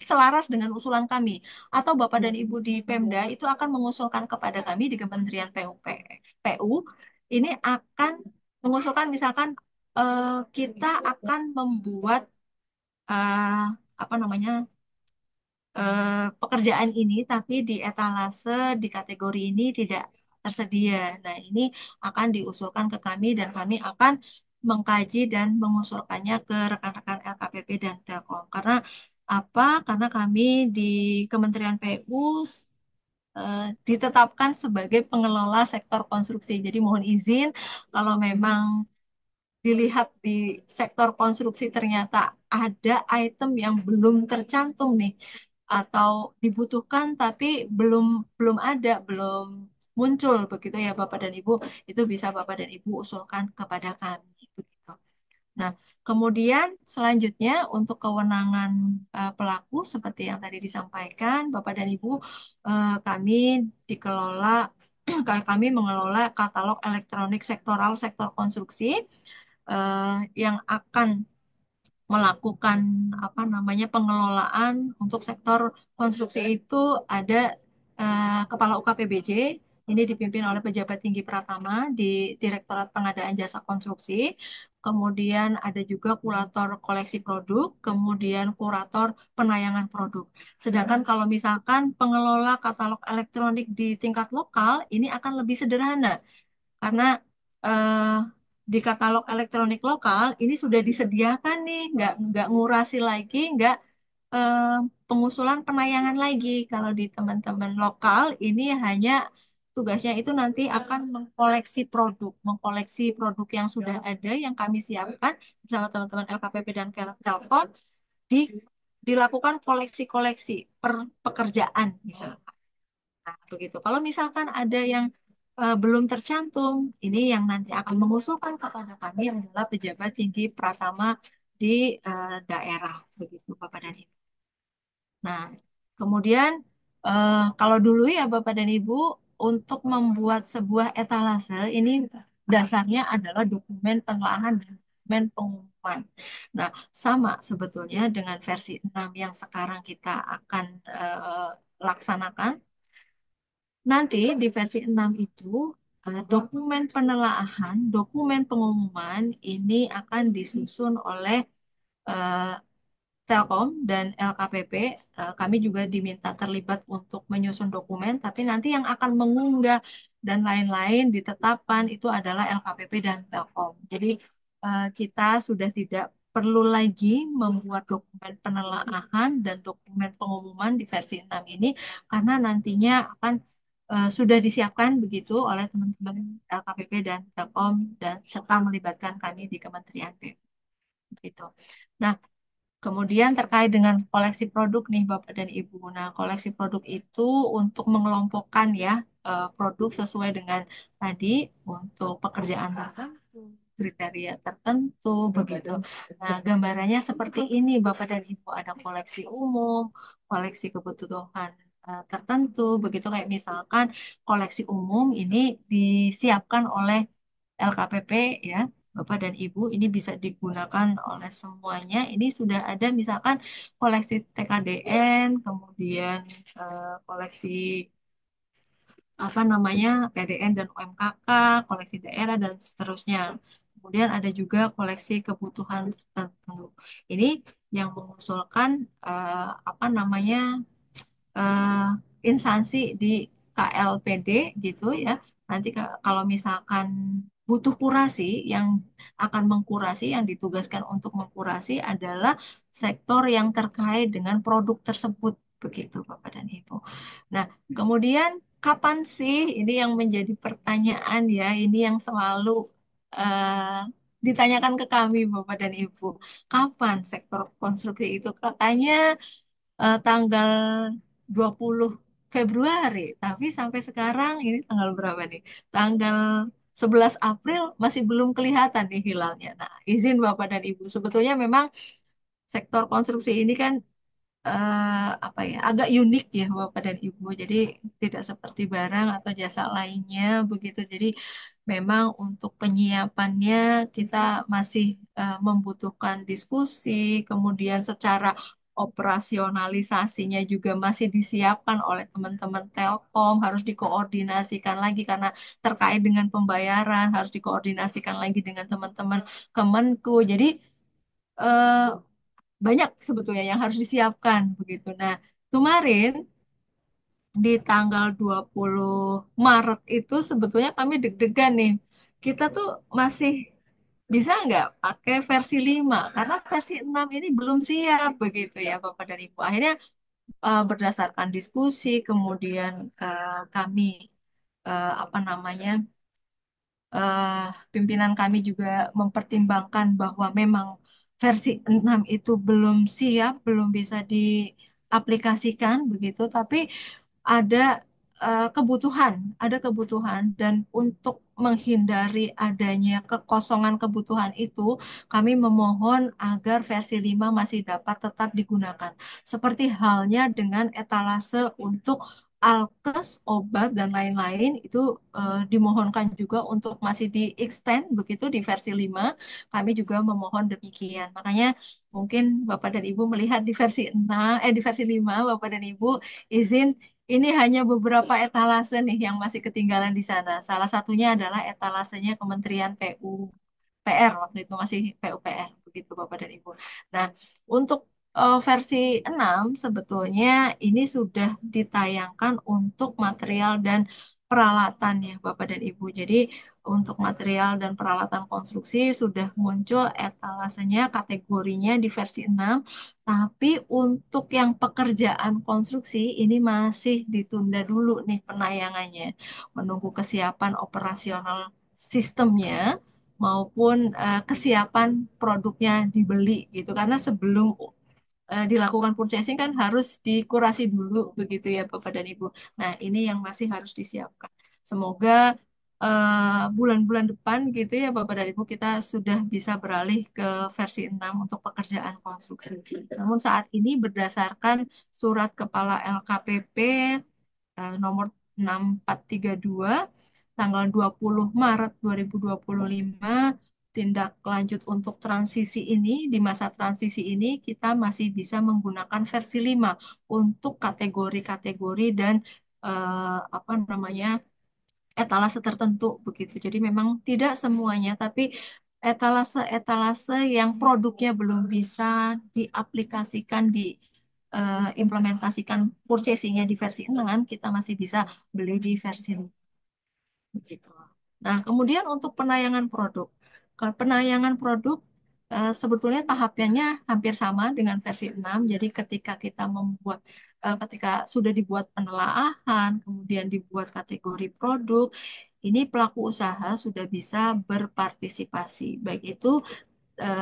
selaras dengan usulan kami atau Bapak dan Ibu di Pemda itu akan mengusulkan kepada kami di Kementerian PU ini akan mengusulkan misalkan kita akan membuat eh, apa namanya pekerjaan ini, tapi di etalase di kategori ini tidak tersedia. Nah, ini akan diusulkan ke kami dan kami akan mengkaji dan mengusulkannya ke rekan-rekan LKPP dan Telkom. Karena apa? Karena kami di Kementerian PU ditetapkan sebagai pengelola sektor konstruksi. Jadi mohon izin kalau memang dilihat di sektor konstruksi ternyata ada item yang belum tercantum nih atau dibutuhkan tapi belum belum ada, belum muncul begitu ya Bapak dan Ibu, itu bisa Bapak dan Ibu usulkan kepada kami begitu. Nah, kemudian selanjutnya untuk kewenangan pelaku seperti yang tadi disampaikan Bapak dan Ibu, kami dikelola kami mengelola katalog elektronik sektoral sektor konstruksi yang akan melakukan apa namanya pengelolaan untuk sektor konstruksi itu ada Kepala UKPBJ ini dipimpin oleh pejabat tinggi Pratama di Direktorat Pengadaan Jasa Konstruksi. Kemudian ada juga kurator koleksi produk, kemudian kurator penayangan produk. Sedangkan kalau misalkan pengelola katalog elektronik di tingkat lokal ini akan lebih sederhana karena eh, di katalog elektronik lokal ini sudah disediakan nih, nggak ngurasi lagi, nggak eh, pengusulan penayangan lagi. Kalau di teman-teman lokal ini hanya tugasnya itu nanti akan mengkoleksi produk yang sudah ada yang kami siapkan bersama teman-teman LKPP dan Telkom di dilakukan koleksi-koleksi per pekerjaan misalnya. Nah, begitu. Kalau misalkan ada yang belum tercantum. Ini yang nanti akan mengusulkan kepada kami adalah pejabat tinggi Pratama di daerah, begitu Bapak dan Ibu. Nah, kemudian kalau dulu ya Bapak dan Ibu, untuk membuat sebuah etalase ini dasarnya adalah dokumen penelaahan dan dokumen pengumuman. Nah, sama sebetulnya dengan versi 6 yang sekarang kita akan laksanakan. Nanti di versi 6 itu dokumen penelaahan, dokumen pengumuman ini akan disusun oleh eh, Telkom dan LKPP. Kami juga diminta terlibat untuk menyusun dokumen, tapi nanti yang akan mengunggah dan lain-lain ditetapkan itu adalah LKPP dan Telkom. Jadi kita sudah tidak perlu lagi membuat dokumen penelaahan dan dokumen pengumuman di versi 6 ini karena nantinya akan sudah disiapkan begitu oleh teman-teman LKPP dan Telkom dan serta melibatkan kami di Kementerian PU gitu. Nah, kemudian terkait dengan koleksi produk nih Bapak dan Ibu. Nah, koleksi produk itu untuk mengelompokkan ya produk sesuai dengan tadi untuk pekerjaan tertentu, kriteria tertentu begitu. Nah, gambarannya seperti ini Bapak dan Ibu. Ada koleksi umum, koleksi kebutuhan tertentu, begitu kayak misalkan koleksi umum ini disiapkan oleh LKPP ya, Bapak dan Ibu, ini bisa digunakan oleh semuanya. Ini sudah ada misalkan koleksi TKDN, kemudian koleksi apa namanya PDN dan UMKK, koleksi daerah dan seterusnya. Kemudian ada juga koleksi kebutuhan tertentu. Ini yang mengusulkan apa namanya eh, instansi di KLPD gitu ya. Nanti kalau misalkan butuh kurasi, yang akan mengkurasi, yang ditugaskan untuk mengkurasi adalah sektor yang terkait dengan produk tersebut, begitu Bapak dan Ibu. Nah, kemudian kapan sih ini yang menjadi pertanyaan ya, ini yang selalu eh, ditanyakan ke kami Bapak dan Ibu. Kapan sektor konstruksi itu katanya tanggal 20 Februari, tapi sampai sekarang ini tanggal berapa nih? Tanggal 11 April masih belum kelihatan nih hilalnya. Nah, izin Bapak dan Ibu, sebetulnya memang sektor konstruksi ini kan apa ya agak unik ya Bapak dan Ibu. Jadi tidak seperti barang atau jasa lainnya begitu. Jadi memang untuk penyiapannya kita masih membutuhkan diskusi, kemudian secara operasionalisasinya juga masih disiapkan oleh teman-teman Telkom, harus dikoordinasikan lagi karena terkait dengan pembayaran, harus dikoordinasikan lagi dengan teman-teman Kemenku. Jadi eh, banyak sebetulnya yang harus disiapkan begitu. Nah, kemarin di tanggal 20 Maret itu sebetulnya kami deg-degan nih. Kita tuh masih bisa nggak pakai versi 5 karena versi 6 ini belum siap begitu ya Bapak dan Ibu. Akhirnya berdasarkan diskusi kemudian kami apa namanya eh, pimpinan kami juga mempertimbangkan bahwa memang versi 6 itu belum siap, belum bisa diaplikasikan begitu, tapi ada ada kebutuhan dan untuk menghindari adanya kekosongan kebutuhan itu, kami memohon agar versi 5 masih dapat tetap digunakan. Seperti halnya dengan etalase untuk alkes, obat, dan lain-lain itu dimohonkan juga untuk masih di-extend begitu di versi 5. Kami juga memohon demikian. Makanya mungkin Bapak dan Ibu melihat di versi 6, di versi 5, Bapak dan Ibu izin ini hanya beberapa etalase nih yang masih ketinggalan di sana. Salah satunya adalah etalasenya Kementerian PR waktu itu masih PUPR begitu Bapak dan Ibu. Nah, untuk versi 6 sebetulnya ini sudah ditayangkan untuk material dan peralatan ya Bapak dan Ibu. Jadi untuk material dan peralatan konstruksi sudah muncul etalasenya kategorinya di versi 6, tapi untuk yang pekerjaan konstruksi ini masih ditunda dulu nih penayangannya. Menunggu kesiapan operasional sistemnya maupun kesiapan produknya dibeli gitu. Karena sebelum dilakukan purchasing kan harus dikurasi dulu begitu ya Bapak dan Ibu. Nah, ini yang masih harus disiapkan. Semoga bulan-bulan depan gitu ya Bapak dan Ibu kita sudah bisa beralih ke versi 6 untuk pekerjaan konstruksi. Namun saat ini berdasarkan surat Kepala LKPP nomor 6432 tanggal 20 Maret 2025, tindak lanjut untuk transisi ini, di masa transisi ini kita masih bisa menggunakan versi 5 untuk kategori-kategori dan apa namanya etalase tertentu begitu. Jadi memang tidak semuanya, tapi etalase-etalase yang produknya belum bisa diaplikasikan, diimplementasikan purchasing-nya di versi 6, kita masih bisa beli di versi 5 begitu. Nah, kemudian untuk penayangan produk. Kalau penayangan produk sebetulnya tahapannya hampir sama dengan versi 6. Jadi ketika sudah dibuat penelaahan, kemudian dibuat kategori produk, ini pelaku usaha sudah bisa berpartisipasi, baik itu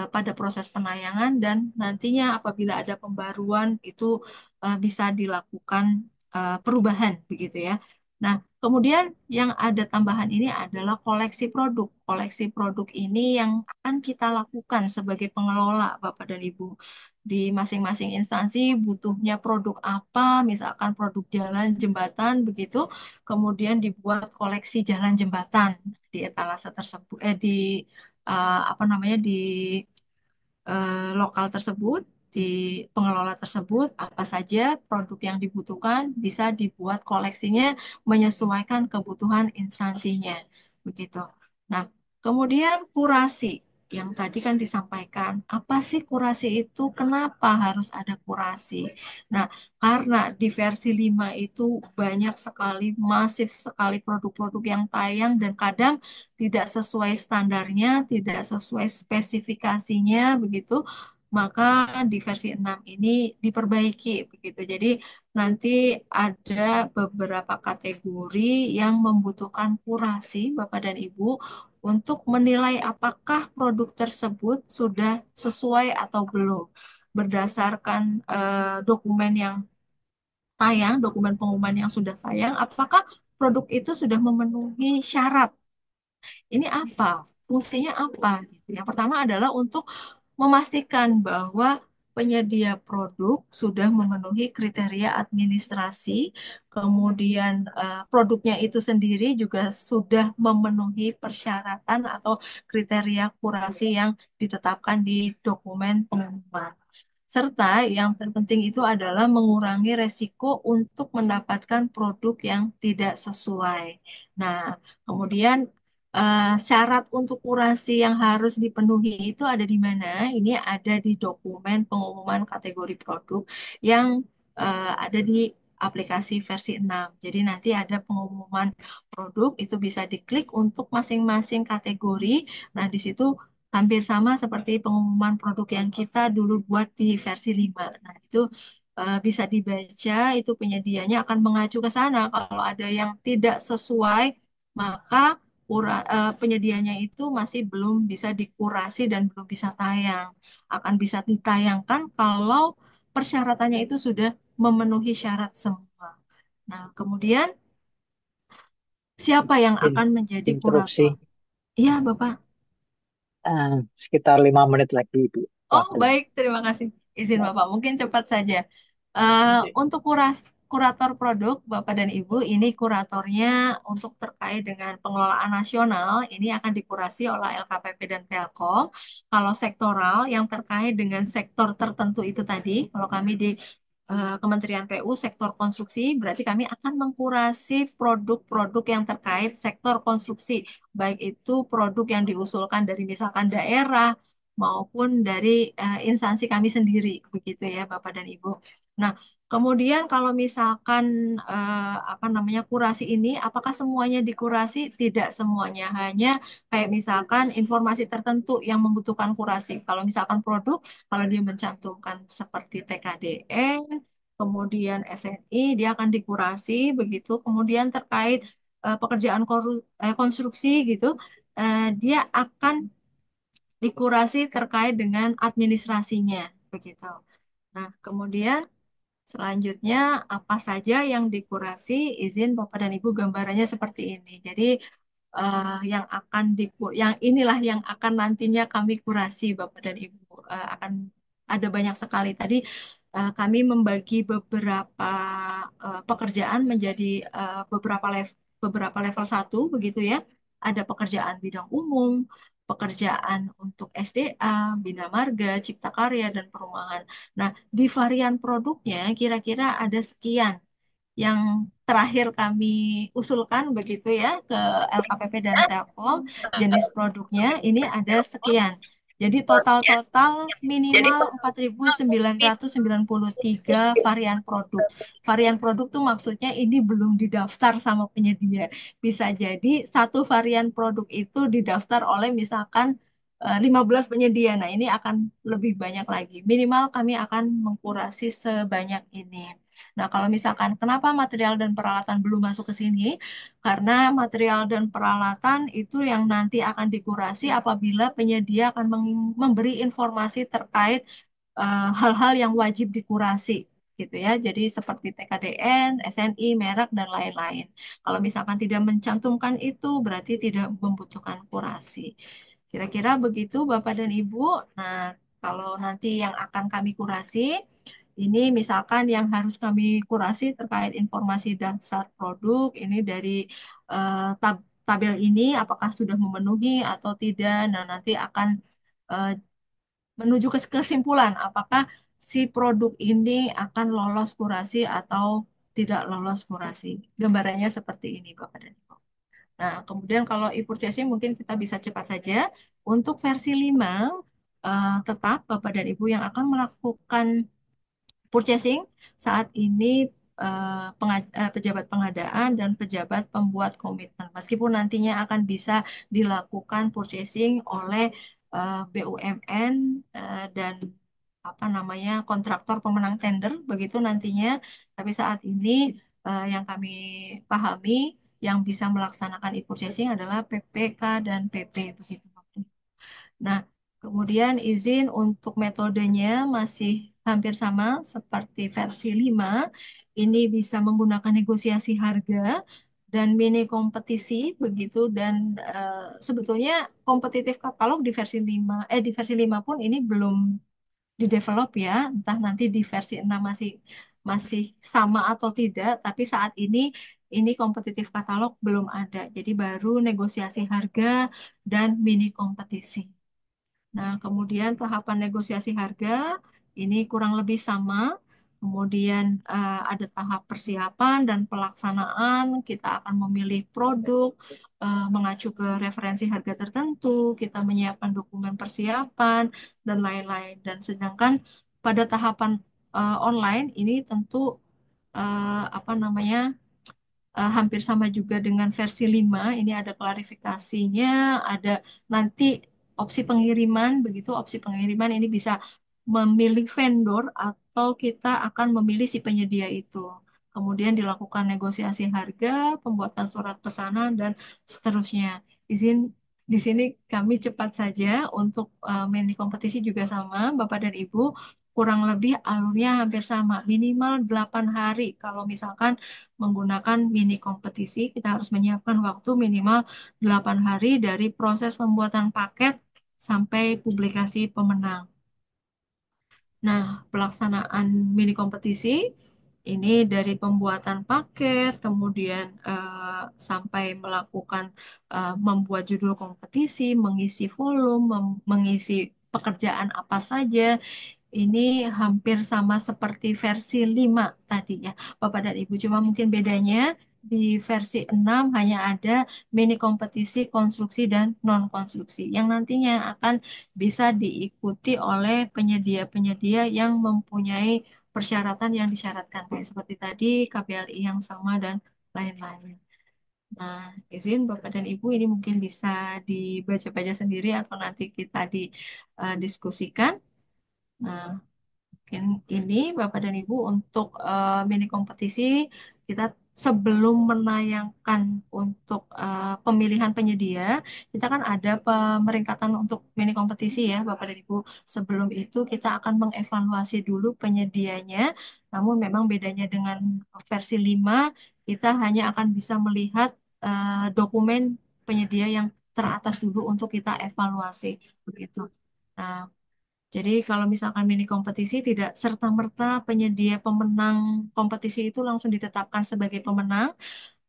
pada proses penayangan dan nantinya apabila ada pembaruan itu bisa dilakukan perubahan begitu ya. Nah, kemudian yang ada tambahan ini adalah koleksi produk. Koleksi produk ini yang akan kita lakukan sebagai pengelola Bapak dan Ibu. Di masing-masing instansi butuhnya produk apa, misalkan produk jalan, jembatan begitu, kemudian dibuat koleksi jalan jembatan di etalase tersebut di apa namanya di lokal tersebut, di pengelola tersebut, apa saja produk yang dibutuhkan bisa dibuat koleksinya menyesuaikan kebutuhan instansinya. Begitu. Nah, kemudian kurasi yang tadi kan disampaikan, apa sih kurasi itu? Kenapa harus ada kurasi? Nah, karena di versi 5 itu banyak sekali, masif sekali produk-produk yang tayang dan kadang tidak sesuai standarnya, tidak sesuai spesifikasinya begitu, maka di versi 6 ini diperbaiki begitu. Jadi nanti ada beberapa kategori yang membutuhkan kurasi Bapak dan Ibu untuk menilai apakah produk tersebut sudah sesuai atau belum berdasarkan dokumen yang tayang, dokumen pengumuman yang sudah tayang, apakah produk itu sudah memenuhi syarat ini apa? Fungsinya apa? Gitu. Yang pertama adalah untuk memastikan bahwa penyedia produk sudah memenuhi kriteria administrasi, kemudian produknya itu sendiri juga sudah memenuhi persyaratan atau kriteria kurasi yang ditetapkan di dokumen pengumuman. Serta yang terpenting itu adalah mengurangi resiko untuk mendapatkan produk yang tidak sesuai. Nah, kemudian syarat untuk kurasi yang harus dipenuhi itu ada di mana? Ini ada di dokumen pengumuman kategori produk yang ada di aplikasi versi 6. Jadi nanti ada pengumuman produk itu bisa diklik untuk masing-masing kategori. Nah, di situ hampir sama seperti pengumuman produk yang kita dulu buat di versi 5. Nah, itu bisa dibaca, itu penyedianya akan mengacu ke sana. Kalau ada yang tidak sesuai, maka penyedianya itu masih belum bisa dikurasi dan belum bisa tayang. Akan bisa ditayangkan kalau persyaratannya itu sudah memenuhi syarat semua. Nah, kemudian siapa yang In- akan menjadi kurator? Interupsi. Iya, Bapak. Sekitar 5 menit lagi, Ibu, Oh, waktunya. baik, terima kasih. Izin Bapak, mungkin cepat saja. Untuk kurator produk, Bapak dan Ibu, ini kuratornya untuk terkait dengan pengelolaan nasional, ini akan dikurasi oleh LKPP dan Telkom. Kalau sektoral, yang terkait dengan sektor tertentu itu tadi, kalau kami di Kementerian PU, sektor konstruksi, berarti kami akan mengkurasi produk-produk yang terkait sektor konstruksi, baik itu produk yang diusulkan dari misalkan daerah, maupun dari instansi kami sendiri, begitu ya Bapak dan Ibu. Nah, kemudian kalau misalkan apa namanya kurasi ini, apakah semuanya dikurasi? Tidak semuanya, hanya kayak misalkan informasi tertentu yang membutuhkan kurasi. Kalau misalkan produk, kalau dia mencantumkan seperti TKDN, kemudian SNI, dia akan dikurasi begitu. Kemudian terkait pekerjaan konstruksi gitu, dia akan dikurasi terkait dengan administrasinya begitu. Nah, kemudian selanjutnya apa saja yang dikurasi? Izin Bapak dan Ibu gambarannya seperti ini. Jadi yang akan yang inilah yang akan nantinya kami kurasi Bapak dan Ibu. Akan ada banyak sekali tadi kami membagi beberapa pekerjaan menjadi beberapa level satu begitu ya. Ada pekerjaan bidang umum, pekerjaan untuk SDA, Bina Marga, Cipta Karya dan Perumahan. Nah, di varian produknya kira-kira ada sekian yang terakhir kami usulkan begitu ya ke LKPP dan Telkom, jenis produknya ini ada sekian. Jadi total-total minimal 4.993 varian produk. Varian produk tuh maksudnya ini belum didaftar sama penyedia. Bisa jadi satu varian produk itu didaftar oleh misalkan 15 penyedia. Nah, ini akan lebih banyak lagi. Minimal kami akan mengkurasi sebanyak ini. Nah, kalau misalkan kenapa material dan peralatan belum masuk ke sini? Karena material dan peralatan itu yang nanti akan dikurasi apabila penyedia akan memberi informasi terkait hal-hal yang wajib dikurasi gitu ya. Jadi seperti TKDN, SNI, merek dan lain-lain. Kalau misalkan tidak mencantumkan itu berarti tidak membutuhkan kurasi. Kira-kira begitu Bapak dan Ibu. Nah, kalau nanti yang akan kami kurasi ini misalkan yang harus kami kurasi terkait informasi dasar produk ini dari tabel ini apakah sudah memenuhi atau tidak. Nah, nanti akan eh, menuju ke kesimpulan apakah si produk ini akan lolos kurasi atau tidak lolos kurasi. Gambarannya seperti ini, Bapak dan Ibu. Nah, kemudian kalau e-purchasing mungkin kita bisa cepat saja. Untuk versi 5, tetap Bapak dan Ibu yang akan melakukan purchasing saat ini pejabat pengadaan dan pejabat pembuat komitmen. Meskipun nantinya akan bisa dilakukan purchasing oleh BUMN dan apa namanya kontraktor pemenang tender begitu nantinya. Tapi saat ini yang kami pahami yang bisa melaksanakan e-purchasing adalah PPK dan PP begitu. Nah, kemudian izin untuk metodenya masih hampir sama seperti versi 5. Ini bisa menggunakan negosiasi harga dan mini kompetisi begitu dan sebetulnya kompetitif katalog di versi 5 di versi 5 pun ini belum didevelop ya. Entah nanti di versi 6 masih masih sama atau tidak, tapi saat ini kompetitif katalog belum ada. Jadi baru negosiasi harga dan mini kompetisi. Nah, kemudian tahapan negosiasi harga ini kurang lebih sama. Kemudian ada tahap persiapan dan pelaksanaan. Kita akan memilih produk mengacu ke referensi harga tertentu. Kita menyiapkan dokumen persiapan dan lain-lain. Dan sedangkan pada tahapan online ini tentu apa namanya hampir sama juga dengan versi 5. Ini ada klarifikasinya, ada nanti opsi pengiriman, begitu opsi pengiriman ini bisa memilih vendor atau kita akan memilih si penyedia itu. Kemudian dilakukan negosiasi harga, pembuatan surat pesanan, dan seterusnya. Izin di sini kami cepat saja untuk mini kompetisi juga sama, Bapak dan Ibu. Kurang lebih alurnya hampir sama, minimal 8 hari. Kalau misalkan menggunakan mini kompetisi, kita harus menyiapkan waktu minimal 8 hari dari proses pembuatan paket sampai publikasi pemenang. Nah, pelaksanaan mini kompetisi ini dari pembuatan paket, kemudian sampai melakukan membuat judul kompetisi, mengisi volume, mengisi pekerjaan apa saja, ini hampir sama seperti versi 5 tadi ya, Bapak dan Ibu. Cuma mungkin bedanya di versi 6 hanya ada mini kompetisi konstruksi dan non-konstruksi yang nantinya akan bisa diikuti oleh penyedia-penyedia yang mempunyai persyaratan yang disyaratkan. Kayak seperti tadi, KPLI yang sama dan lain-lain. Nah, izin Bapak dan Ibu ini mungkin bisa dibaca-baca sendiri atau nanti kita didiskusikan. Nah, mungkin ini Bapak dan Ibu untuk mini kompetisi kita sebelum menayangkan untuk pemilihan penyedia, kita kan ada pemeringkatan untuk mini kompetisi ya Bapak dan Ibu. Sebelum itu kita akan mengevaluasi dulu penyedianya. Namun memang bedanya dengan versi 5 kita hanya akan bisa melihat dokumen penyedia yang teratas dulu untuk kita evaluasi begitu. Nah, jadi kalau misalkan mini kompetisi tidak serta-merta penyedia pemenang kompetisi itu langsung ditetapkan sebagai pemenang,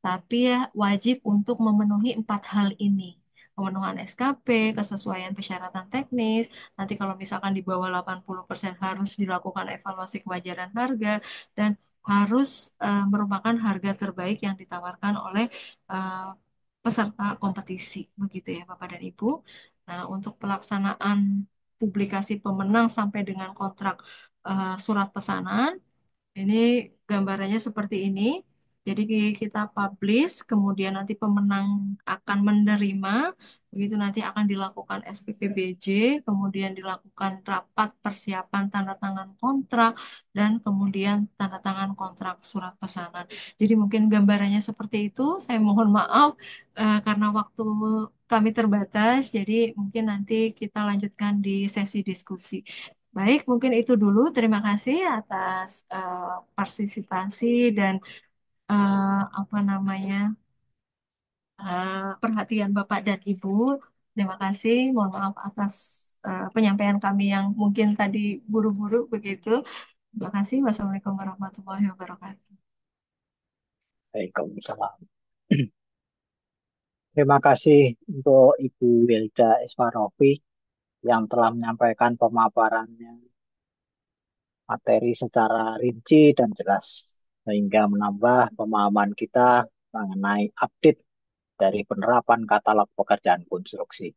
tapi ya wajib untuk memenuhi empat hal ini. Pemenuhan SKP, kesesuaian persyaratan teknis, nanti kalau misalkan di bawah 80% harus dilakukan evaluasi kewajaran harga, dan harus merupakan harga terbaik yang ditawarkan oleh eh, peserta kompetisi. Begitu ya Bapak dan Ibu. Nah, untuk pelaksanaan publikasi pemenang sampai dengan kontrak surat pesanan, ini gambarannya seperti ini. Jadi kita publish, kemudian nanti pemenang akan menerima, begitu nanti akan dilakukan SPPBJ, kemudian dilakukan rapat persiapan tanda tangan kontrak, dan kemudian tanda tangan kontrak surat pesanan. Jadi mungkin gambarannya seperti itu. Saya mohon maaf karena waktu kami terbatas, jadi mungkin nanti kita lanjutkan di sesi diskusi. Baik, mungkin itu dulu. Terima kasih atas partisipasi dan apa namanya perhatian Bapak dan Ibu. Terima kasih. Mohon maaf atas penyampaian kami yang mungkin tadi buru-buru begitu. Terima kasih. Wassalamualaikum warahmatullahi wabarakatuh. Waalaikumsalam. Terima kasih untuk Ibu Wilda Iswarofi yang telah menyampaikan pemaparannya materi secara rinci dan jelas, sehingga menambah pemahaman kita mengenai update dari penerapan katalog pekerjaan konstruksi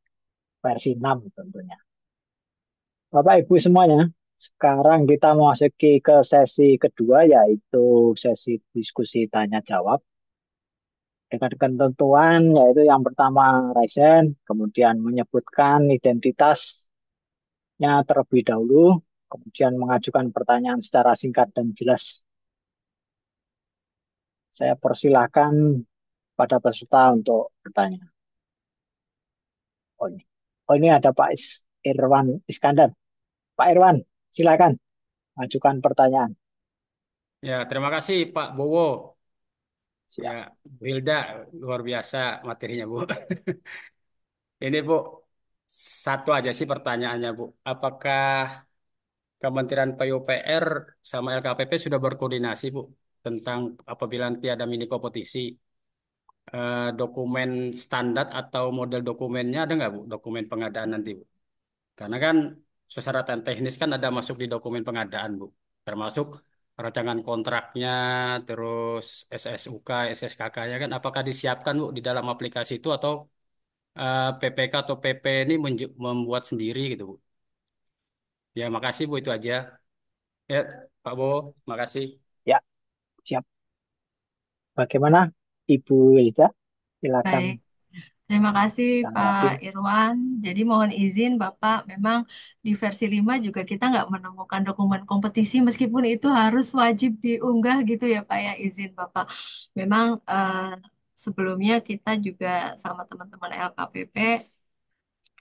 versi 6 tentunya. Bapak Ibu semuanya, sekarang kita memasuki ke sesi kedua, yaitu sesi diskusi tanya jawab dengan ketentuan, yaitu yang pertama Resen, kemudian menyebutkan identitasnya terlebih dahulu, kemudian mengajukan pertanyaan secara singkat dan jelas. Saya persilahkan pada peserta untuk bertanya. Oh ini, oh ini ada Pak Irwan Iskandar. Pak Irwan, silakan ajukan pertanyaan. Ya, terima kasih Pak Bowo. Ya, Siap. Bu Hilda, luar biasa materinya, Bu. Ini, Bu, satu aja sih pertanyaannya, Bu. Apakah Kementerian PUPR sama LKPP sudah berkoordinasi, Bu, tentang apabila nanti ada mini kompetisi, dokumen standar atau model dokumennya ada nggak, Bu? Dokumen pengadaan nanti, Bu. Karena kan persyaratan teknis kan ada masuk di dokumen pengadaan, Bu. Termasuk rancangan kontraknya, terus SSUK, SSKK-nya kan apakah disiapkan, Bu, di dalam aplikasi itu atau PPK atau PP ini membuat sendiri gitu, Bu. Ya, makasih, Bu, itu aja. Ya, Pak Bo, makasih. Ya, siap. Bagaimana Ibu Wilda? Silakan Baik. Terima kasih Pak tanggapi. Irwan. Jadi mohon izin Bapak, memang di versi 5 juga kita nggak menemukan dokumen kompetisi meskipun itu harus wajib diunggah gitu ya Pak ya, izin Bapak. Memang sebelumnya kita juga sama teman-teman LKPP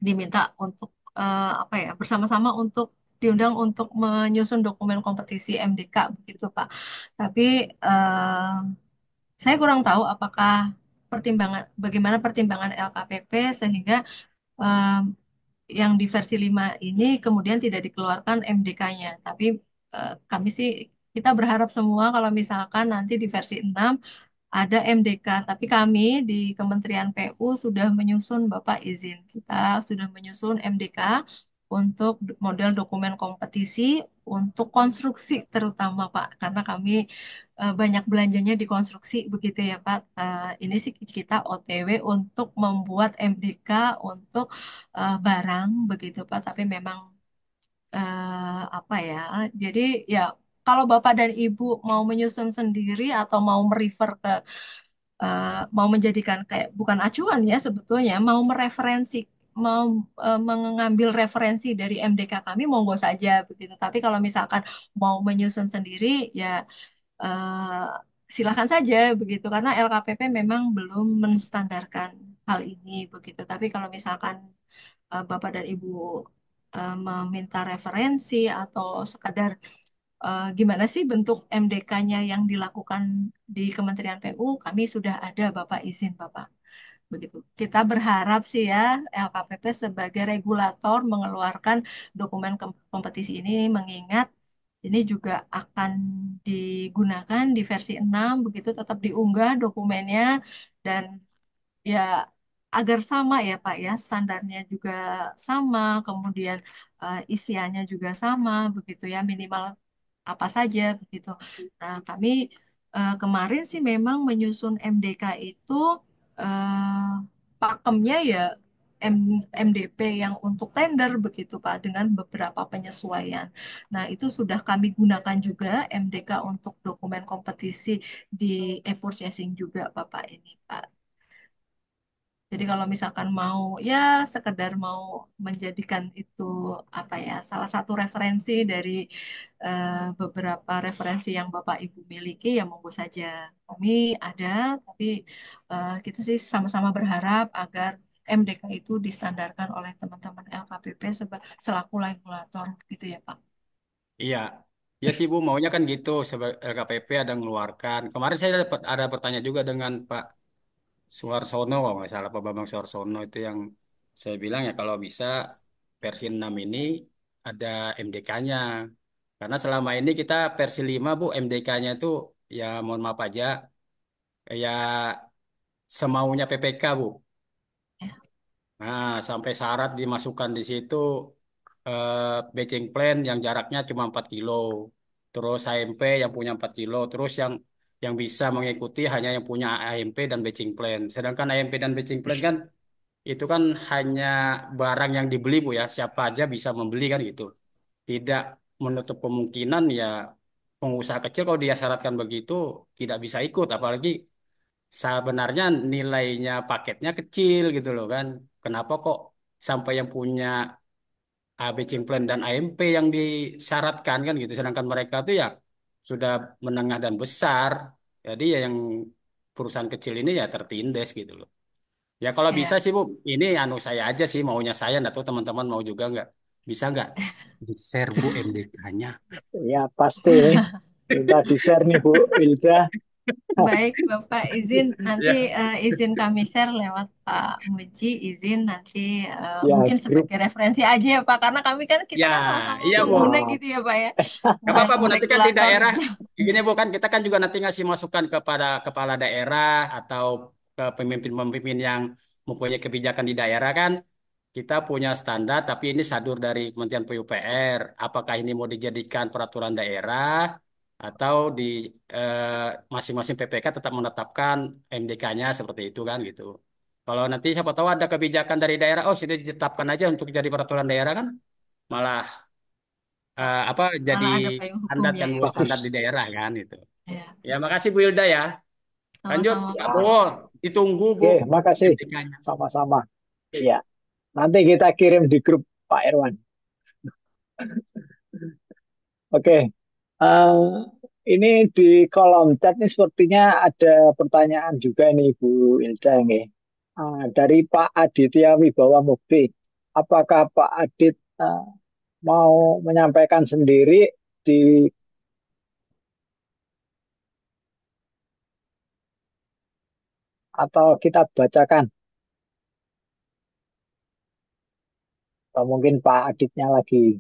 diminta untuk apa ya, bersama-sama untuk diundang untuk menyusun dokumen kompetisi MDK begitu Pak. Tapi saya kurang tahu apakah bagaimana pertimbangan LKPP sehingga em, yang di versi 5 ini kemudian tidak dikeluarkan MDK-nya. Tapi kami sih kita berharap semua kalau misalkan nanti di versi 6 ada MDK, tapi kami di Kementerian PU sudah menyusun, Bapak izin, kita sudah menyusun MDK untuk model dokumen kompetisi untuk konstruksi terutama Pak, karena kami banyak belanjanya di konstruksi begitu ya Pak. Ini sih kita OTW untuk membuat MDK untuk barang begitu Pak, tapi memang apa ya, jadi ya kalau Bapak dan Ibu mau menyusun sendiri atau mau merefer ke mau menjadikan kayak bukan acuan ya sebetulnya mau mereferensi mau mengambil referensi dari MDK kami monggo saja begitu. Tapi kalau misalkan mau menyusun sendiri ya eh, silakan saja begitu karena LKPP memang belum menstandarkan hal ini begitu. Tapi kalau misalkan Bapak dan Ibu meminta referensi atau sekadar gimana sih bentuk MDK-nya yang dilakukan di Kementerian PU, kami sudah ada Bapak izin Bapak. begitu. Kita berharap sih ya LKPP sebagai regulator mengeluarkan dokumen kompetisi ini mengingat ini juga akan digunakan di versi 6 begitu tetap diunggah dokumennya dan ya agar sama ya Pak ya standarnya juga sama kemudian isiannya juga sama begitu ya minimal apa saja begitu. Nah kami kemarin sih memang menyusun MDK itu pakemnya ya MDP yang untuk tender begitu Pak dengan beberapa penyesuaian. Nah itu sudah kami gunakan juga MDK untuk dokumen kompetisi di e-purchasing juga Bapak ini Pak. Jadi kalau misalkan mau ya sekedar mau menjadikan itu apa ya salah satu referensi dari beberapa referensi yang Bapak Ibu miliki ya monggo saja. Kami ada tapi kita sih sama-sama berharap agar MDK itu distandarkan oleh teman-teman LKPP selaku regulator gitu ya Pak. Iya, ya sih Bu, maunya kan gitu. LKPP ada mengeluarkan. Kemarin saya ada bertanya juga dengan Pak Suarsono, kalau nggak salah Pak Bambang Suarsono itu yang saya bilang ya kalau bisa versi 6 ini ada MDK-nya. Karena selama ini kita versi 5 Bu, MDK-nya itu ya mohon maaf aja, ya semaunya PPK Bu. Ya, Nah, sampai syarat dimasukkan di situ batching plan yang jaraknya cuma 4 kilo. Terus AMP yang punya 4 kilo. Terus yang bisa mengikuti hanya yang punya AMP dan batching plan. Sedangkan AMP dan batching plan kan itu kan hanya barang yang dibeli Bu ya. Siapa aja bisa membeli kan gitu. Tidak menutup kemungkinan ya pengusaha kecil kalau dia syaratkan begitu tidak bisa ikut. Apalagi sebenarnya nilainya paketnya kecil gitu loh kan. Kenapa kok sampai yang punya AB Plan dan AMP yang disyaratkan kan gitu. Sedangkan mereka tuh ya sudah menengah dan besar. Jadi ya yang perusahaan kecil ini ya tertindas gitu loh. Ya kalau bisa ya. sih Bu, ini anu saya aja sih maunya saya, nggak tahu teman-teman mau juga nggak. Bisa nggak di-share Bu MDK-nya? Ya, pasti ini. Minta di-share nih, Bu Wilda. Baik, Bapak izin nanti Ya, izin kami share lewat Pak Muji, izin nanti Ya, mungkin grup. sebagai referensi aja ya Pak, karena kami kan kita ya, kan sama-sama iya Bu. pengguna Siap. gitu ya Pak ya, Gak bukan apa-apa Bu, nanti kan di regulator daerah, gitu. gini Bu kan kita kan juga nanti ngasih masukan kepada kepala daerah atau ke pemimpin-pemimpin yang mempunyai kebijakan di daerah kan. Kita punya standar, tapi ini sadur dari Kementerian PUPR. Apakah ini mau dijadikan peraturan daerah atau di masing-masing PPK tetap menetapkan MDK-nya seperti itu kan gitu. Kalau nanti siapa tahu ada kebijakan dari daerah, oh sudah ditetapkan aja untuk jadi peraturan daerah kan, malah Ya, apa jadi malah ada payung standar hukumnya dan ya Pak. standar di Bagus. daerah kan itu. Ya, Ya makasih Bu Hilda ya. Lanjut sama-sama Pak Pak. Bowo, ditunggu Bu Oke, makasih. MDK-nya. Sama-sama. Iya. Nanti kita kirim di grup Pak Irwan. Oke. Eh, ini di kolom chat nih sepertinya ada pertanyaan juga nih Bu Ilda nih. Dari Pak Aditya Wibawa Mukti. Apakah Pak Adit mau menyampaikan sendiri di atau kita bacakan? Atau mungkin Pak Aditnya lagi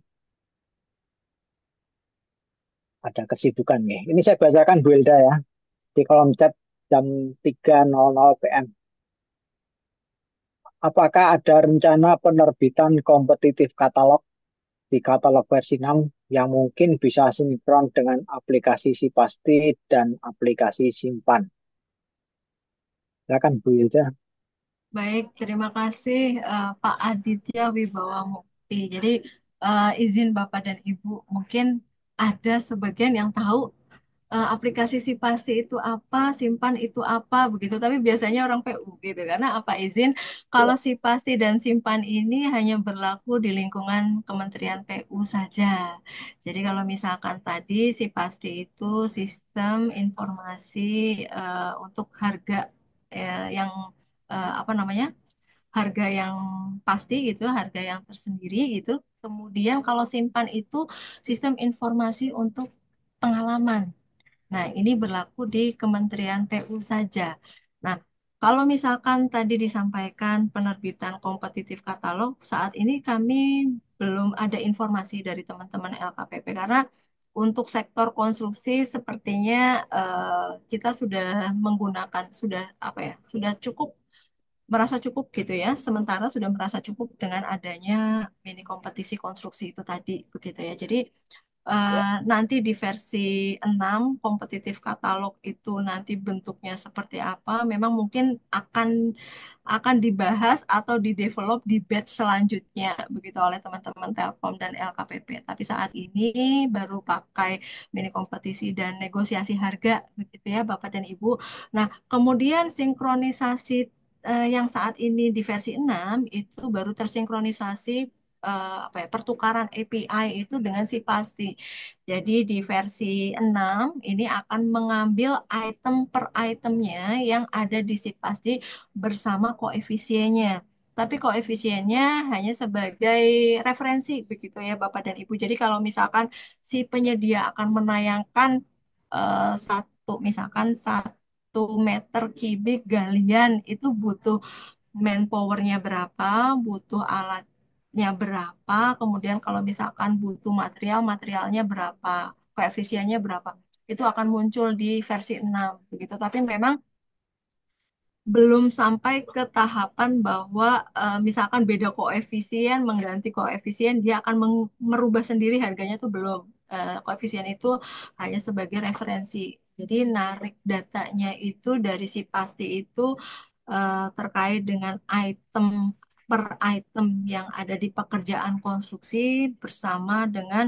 ada kesibukan nih. Ini saya bacakan Bu Ilda ya di kolom chat jam 3.00 PM. Apakah ada rencana penerbitan kompetitif katalog di katalog versi 6 yang mungkin bisa sinkron dengan aplikasi Sipasti dan aplikasi Simpan? Silakan Bu Ilda. Baik, terima kasih Pak Aditya Wibawa Mukti. Jadi izin Bapak dan Ibu, mungkin ada sebagian yang tahu aplikasi Sipasti itu apa, Simpan itu apa, begitu. Tapi biasanya orang PU gitu, karena apa izin Ya, kalau Sipasti dan Simpan ini hanya berlaku di lingkungan Kementerian PU saja. Jadi kalau misalkan tadi Sipasti itu sistem informasi untuk harga yang apa namanya harga yang pasti gitu, harga yang tersendiri gitu. Kemudian kalau simpan itu sistem informasi untuk pengalaman. Nah, ini berlaku di Kementerian PU saja. Nah, Kalau misalkan tadi disampaikan penerbitan kompetitif katalog, saat ini kami belum ada informasi dari teman-teman LKPP karena untuk sektor konstruksi sepertinya kita sudah menggunakan sudah apa ya sudah cukup merasa cukup gitu ya. Sementara sudah merasa cukup dengan adanya mini kompetisi konstruksi itu tadi begitu ya. Jadi Ya. nanti di versi 6 kompetitif katalog itu nanti bentuknya seperti apa, memang mungkin akan dibahas atau didevelop di batch selanjutnya begitu oleh teman-teman Telkom dan LKPP. Tapi saat ini baru pakai mini kompetisi dan negosiasi harga begitu ya Bapak dan Ibu. Nah, kemudian sinkronisasi yang saat ini di versi 6 itu baru tersinkronisasi apa ya pertukaran API itu dengan si pasti. Jadi di versi 6 ini akan mengambil item per itemnya yang ada di si pasti bersama koefisiennya. Tapi koefisiennya hanya sebagai referensi begitu ya Bapak dan Ibu. Jadi kalau misalkan si penyedia akan menayangkan misalkan 1 meter kubik galian itu butuh manpowernya berapa, butuh alatnya berapa, kemudian kalau misalkan butuh materialnya berapa, koefisiennya berapa. Itu akan muncul di versi 6 begitu. Tapi memang belum sampai ke tahapan bahwa misalkan beda koefisien mengganti koefisien dia akan merubah sendiri harganya itu belum. Koefisien itu hanya sebagai referensi. Jadi narik datanya itu dari si pasti itu terkait dengan item per item yang ada di pekerjaan konstruksi bersama dengan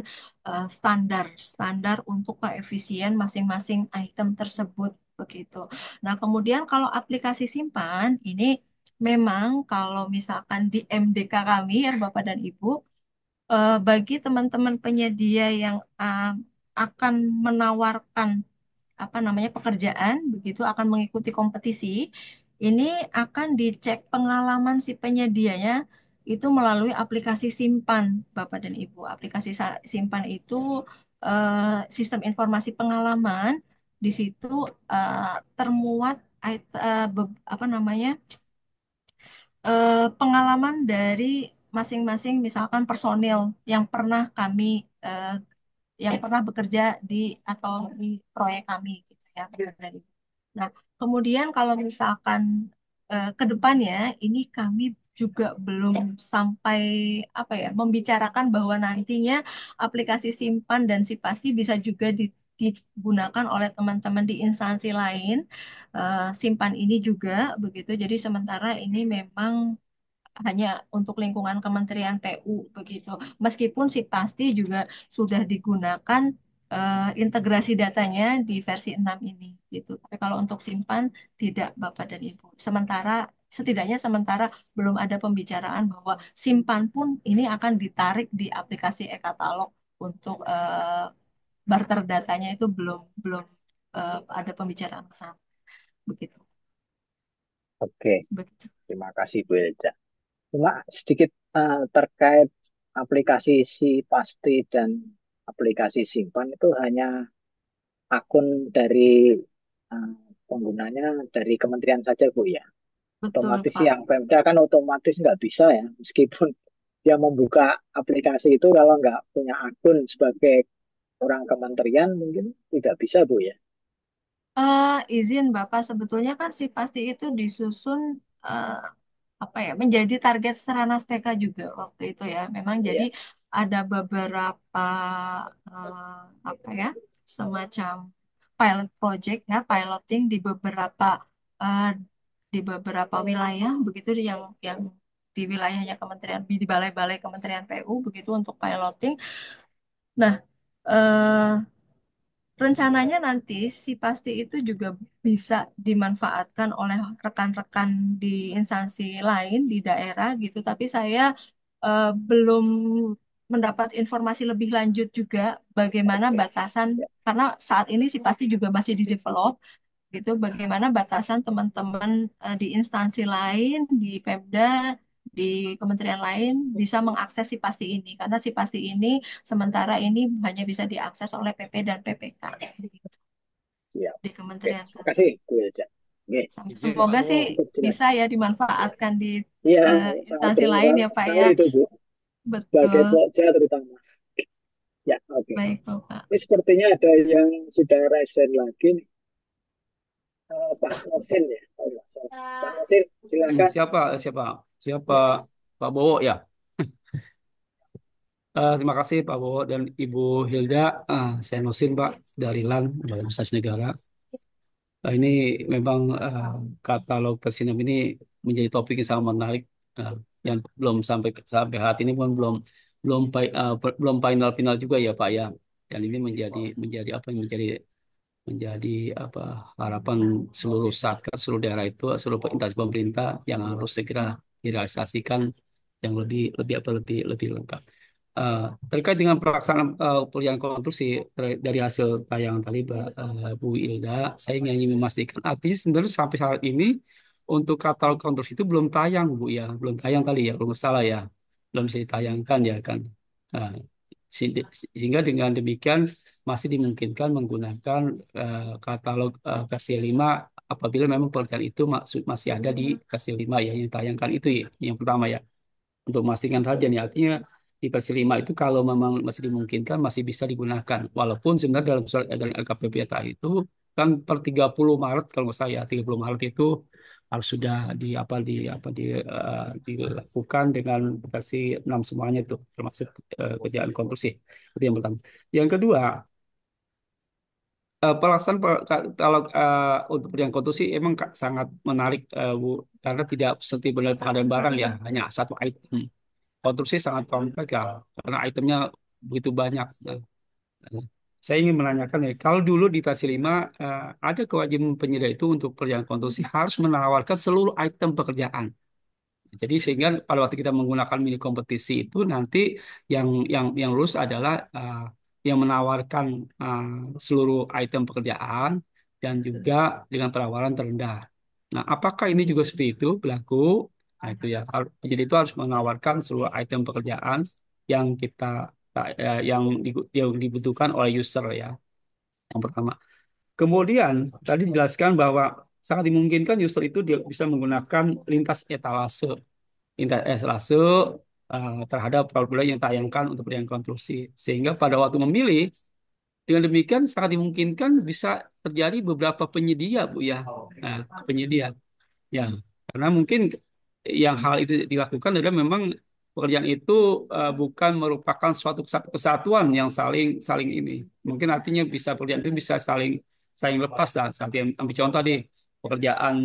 standar standar untuk koefisien masing-masing item tersebut begitu. Nah, kemudian kalau aplikasi simpan ini memang kalau misalkan di MDK kami ya Bapak dan Ibu, bagi teman-teman penyedia yang akan menawarkan apa namanya pekerjaan begitu akan mengikuti kompetisi, ini akan dicek pengalaman si penyedianya itu melalui aplikasi simpan Bapak dan Ibu. Aplikasi simpan itu sistem informasi pengalaman di situ termuat apa namanya pengalaman dari masing-masing misalkan personil yang pernah kami eh, yang pernah bekerja di atau di proyek kami gitu ya. Dari. Nah, kemudian kalau misalkan ke depannya ini kami juga belum sampai apa ya membicarakan bahwa nantinya aplikasi simpan dan si pasti bisa juga digunakan oleh teman-teman di instansi lain simpan ini juga begitu. Jadi sementara ini memang hanya untuk lingkungan Kementerian PU begitu. Meskipun si pasti juga sudah digunakan integrasi datanya di versi 6 ini gitu. Tapi kalau untuk simpan tidak Bapak dan Ibu. Setidaknya sementara belum ada pembicaraan bahwa simpan pun ini akan ditarik di aplikasi e-katalog untuk barter datanya itu belum belum ada pembicaraan ke sana begitu. Oke, Begitu. terima kasih Bu Elda. Cuma sedikit terkait aplikasi si pasti dan aplikasi simpan itu hanya akun dari eh, penggunanya dari kementerian saja Bu ya. Betul, Otomatis Pak. yang Pemda kan otomatis nggak bisa ya, meskipun dia membuka aplikasi itu kalau nggak punya akun sebagai orang kementerian mungkin tidak bisa Bu ya. Izin Bapak, sebetulnya kan si pasti itu disusun eh, apa ya menjadi target Seranas PK juga waktu itu ya. Memang jadi Ya, ada beberapa apa ya semacam pilot project ya, piloting eh, di beberapa wilayah begitu yang di wilayahnya Kementerian di balai-balai Kementerian PU begitu untuk piloting. Nah, eh, rencananya nanti si pasti itu juga bisa dimanfaatkan oleh rekan-rekan di instansi lain di daerah gitu. Tapi saya belum mendapat informasi lebih lanjut juga bagaimana oke. batasan Ya, karena saat ini si pasti juga masih di develop gitu. Bagaimana batasan teman-teman di instansi lain di Pemda di kementerian lain bisa mengakses si pasti ini karena si pasti ini sementara ini hanya bisa diakses oleh PP dan PPK gitu, siap. di Oke, kementerian terima Telkom. kasih Bu Ilda. Oke, Izin Pak Semoga Bowo. sih cukup jelas. bisa ya dimanfaatkan di Iya, sangat instansi lain bermanfaat ya Pak sekali ya. itu, Bu. Sebagai Betul. pokja terutama. Ya, oke. Baik Bapak. Ini sepertinya ada yang sudah resen lagi nih. Pak Nosin ya, kalau nggak salah. Pak Nosin, silakan. Siapa siapa siapa Pak Bowo ya? Terima kasih Pak Bowo dan Ibu Hilda. Saya Nusin Pak dari LAN Badan Investasi Negara. Ini memang katalog Persinam ini menjadi topik yang sangat menarik yang belum sampai sampai saat ini pun belum belum belum final juga ya Pak ya. Dan ini menjadi menjadi apa yang menjadi apa harapan seluruh satgas seluruh daerah itu seluruh instansi pemerintah yang harus segera direalisasikan yang lebih lebih apa lebih lengkap. Eh, Terkait dengan pelaksanaan pekerjaan konstruksi dari hasil tayangan tadi Bu Ilda, saya ingin memastikan artinya sebenarnya sampai saat ini untuk katalog konstruksi itu belum tayang Bu ya, belum tayang kali ya kalau nggak salah ya, belum bisa ditayangkan ya kan. Nah, sehingga dengan demikian masih dimungkinkan menggunakan katalog versi 5 apabila memang pekerjaan itu masih ada di versi 5 ya yang ditayangkan itu ya, yang pertama ya untuk memastikan saja nih artinya di versi 5 itu kalau memang masih dimungkinkan masih bisa digunakan walaupun sebenarnya dalam surat edaran LKPP itu kan per 30 Maret kalau nggak salah ya 30 Maret itu harus sudah dilakukan dengan versi 6 semuanya itu termasuk kerjaan konstruksi itu yang pertama. Yang kedua pelaksanaan kalau untuk yang konstruksi emang sangat menarik Bu karena tidak seperti benar pengadaan barang ya hanya satu item konstruksi sangat kompleks ya, karena itemnya begitu banyak. Saya ingin menanyakan ya, kalau dulu di versi 5 ada kewajiban penyedia itu untuk pekerjaan konstruksi harus menawarkan seluruh item pekerjaan. Jadi sehingga pada waktu kita menggunakan mini kompetisi itu nanti yang lulus adalah yang menawarkan uh, seluruh item pekerjaan dan juga dengan penawaran terendah. Nah, apakah ini juga seperti itu berlaku? Nah, itu ya. Jadi itu harus menawarkan seluruh item pekerjaan yang yang dibutuhkan oleh user ya. Yang pertama. Kemudian tadi dijelaskan bahwa sangat dimungkinkan user itu dia bisa menggunakan lintas etalase etalase terhadap produk yang tayangkan untuk yang konstruksi. Sehingga pada waktu memilih, dengan demikian sangat dimungkinkan bisa terjadi beberapa penyedia, Bu ya. Nah, penyedia. Ya, karena mungkin yang hal itu dilakukan adalah memang pekerjaan itu bukan merupakan suatu kesatuan yang saling saling ini. Mungkin artinya bisa pekerjaan itu bisa saling saling lepas lah. Seperti ambil contoh tadi pekerjaan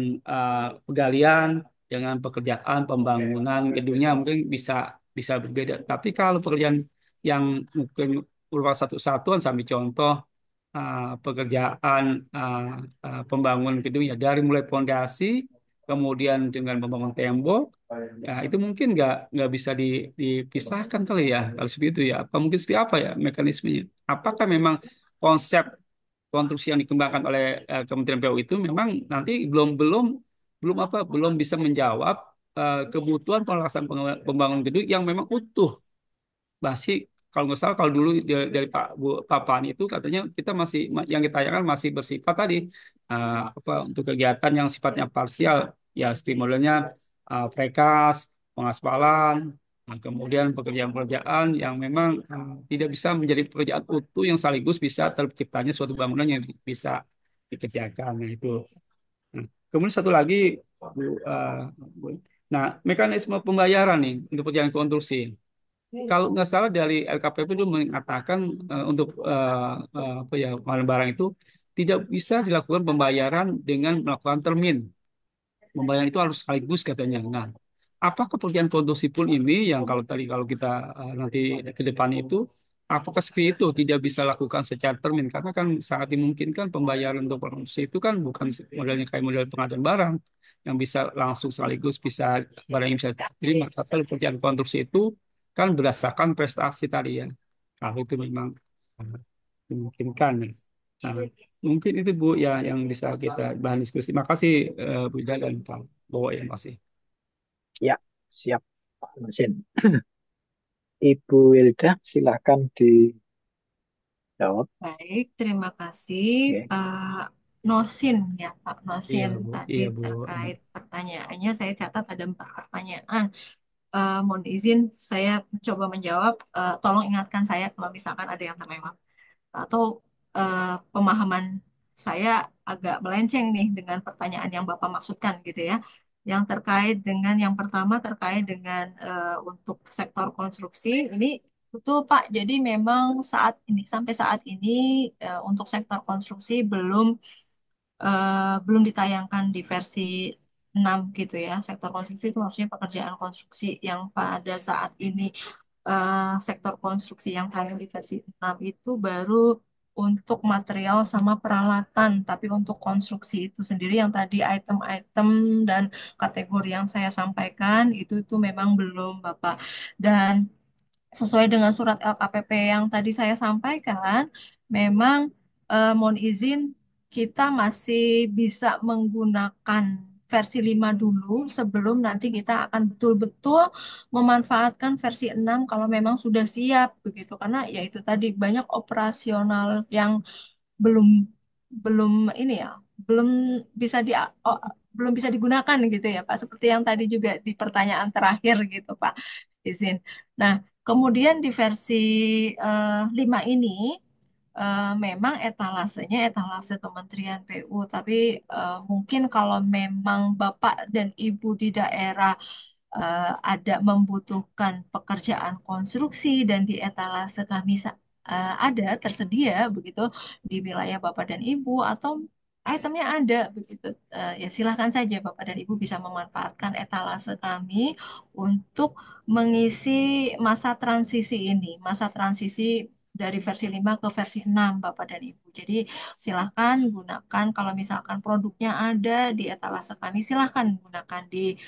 penggalian dengan pekerjaan pembangunan gedungnya mungkin bisa bisa berbeda. Tapi kalau pekerjaan yang mungkin merupakan satu satuan, sambil contoh pekerjaan uh, pembangunan gedung ya dari mulai pondasi kemudian dengan membangun tembok ya itu mungkin nggak bisa dipisahkan kali ya kalau seperti itu ya apa mungkin seperti apa ya mekanismenya apakah memang konsep konstruksi yang dikembangkan oleh Kementerian PU itu memang nanti belum belum belum apa belum bisa menjawab kebutuhan pelaksanaan pembangunan gedung yang memang utuh masih kalau nggak salah kalau dulu dari Pak Pani itu katanya kita masih yang ditayangkan masih bersifat tadi apa untuk kegiatan yang sifatnya parsial ya stimulannya prekas pengaspalan kemudian pekerjaan-pekerjaan yang memang tidak bisa menjadi pekerjaan utuh yang sekaligus bisa terciptanya suatu bangunan yang bisa dikerjakan nah itu. Nah, kemudian satu lagi Bu, Bu. Nah mekanisme pembayaran nih untuk pekerjaan konstruksi kalau nggak salah dari LKPP itu mengatakan untuk apa ya barang itu tidak bisa dilakukan pembayaran dengan melakukan termin. Pembayaran itu harus sekaligus katanya. Nah, apakah pekerjaan konstruksi pun ini yang kalau tadi kalau kita nanti ke depan itu apakah seperti itu tidak bisa lakukan secara termin karena kan sangat dimungkinkan pembayaran untuk konstruksi itu kan bukan modelnya kayak model pengadaan barang yang bisa langsung sekaligus bisa barang yang bisa diterima. Tapi pekerjaan konstruksi itu kan berdasarkan prestasi tadi ya. Kalau itu memang uh, dimungkinkan. Nah, mungkin itu Bu ya yang bisa kita bahan diskusi. Makasih Bu Ida dan Pak Bowo yang masih. Ya, siap Pak Nosin. Ibu Wilda, silakan dijawab. Baik, terima kasih Oke. Pak Nosin ya Pak, Iya Nosin Bu, tadi iya Bu. terkait pertanyaannya saya catat ada 4 pertanyaan. Mohon izin saya coba menjawab. Tolong ingatkan saya kalau misalkan ada yang terlewat atau pemahaman saya agak melenceng nih dengan pertanyaan yang Bapak maksudkan gitu ya. Yang terkait dengan yang pertama terkait dengan untuk sektor konstruksi ini betul Pak. Jadi memang saat ini sampai saat ini untuk sektor konstruksi belum ditayangkan di versi 6 gitu ya. Sektor konstruksi itu maksudnya pekerjaan konstruksi yang pada saat ini sektor konstruksi yang tayang di versi 6 itu baru untuk material sama peralatan, tapi untuk konstruksi itu sendiri yang tadi item-item dan kategori yang saya sampaikan itu memang belum Bapak. Dan sesuai dengan surat LKPP yang tadi saya sampaikan, memang mohon izin kita masih bisa menggunakan versi 5 dulu sebelum nanti kita akan betul-betul memanfaatkan versi 6 kalau memang sudah siap begitu. Karena ya itu tadi banyak operasional yang belum belum ini ya, belum bisa di oh, belum bisa digunakan gitu ya Pak. Seperti yang tadi juga di pertanyaan terakhir gitu Pak. Izin. Nah, kemudian di versi 5 ini memang etalasenya etalase Kementerian PU, tapi mungkin kalau memang Bapak dan Ibu di daerah ada membutuhkan pekerjaan konstruksi dan di etalase kami ada tersedia begitu di wilayah Bapak dan Ibu atau itemnya ada begitu. Ya silahkan saja Bapak dan Ibu bisa memanfaatkan etalase kami untuk mengisi masa transisi ini, masa transisi dari versi 5 ke versi 6 Bapak dan Ibu. Jadi silahkan gunakan kalau misalkan produknya ada di etalase kami silahkan gunakan di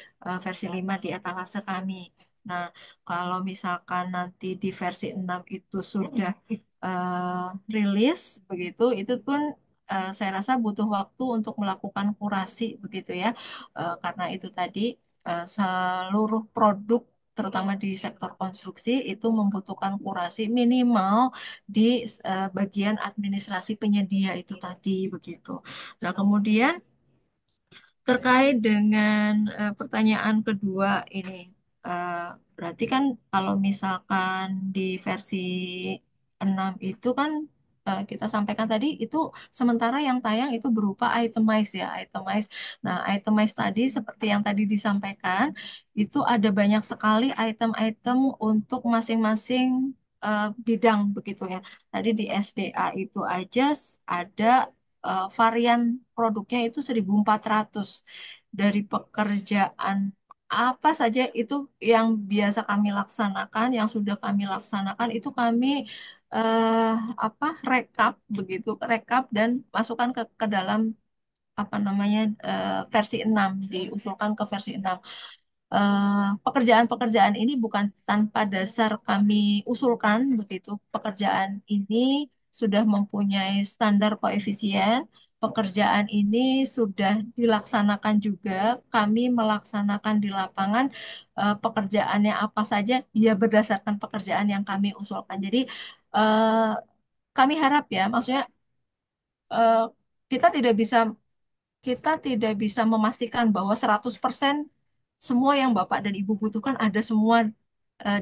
versi 5 di etalase kami. Nah, kalau misalkan nanti di versi 6 itu sudah rilis begitu, itu pun saya rasa butuh waktu untuk melakukan kurasi begitu ya. Karena itu tadi seluruh produk terutama di sektor konstruksi itu membutuhkan kurasi minimal di bagian administrasi penyedia itu tadi begitu. Nah, kemudian terkait dengan pertanyaan kedua ini, eh, berarti kan kalau misalkan di versi 6 itu kan kita sampaikan tadi itu sementara yang tayang itu berupa itemize ya, itemize. Nah, itemize tadi seperti yang tadi disampaikan, itu ada banyak sekali item-item untuk masing-masing bidang begitu ya. Tadi di SDA itu aja ada varian produknya itu 1.400 dari pekerjaan apa saja itu yang biasa kami laksanakan, yang sudah kami laksanakan itu kami eh, apa rekap begitu, rekap dan masukkan ke dalam apa namanya versi 6 diusulkan ke versi 6. Pekerjaan-pekerjaan ini bukan tanpa dasar kami usulkan begitu. Pekerjaan ini sudah mempunyai standar koefisien. Pekerjaan ini sudah dilaksanakan juga. Kami melaksanakan di lapangan pekerjaannya apa saja, ya berdasarkan pekerjaan yang kami usulkan. Jadi eh, kami harap ya, maksudnya eh, kita tidak bisa kita tidak bisa memastikan bahwa 100% semua yang Bapak dan Ibu butuhkan ada semua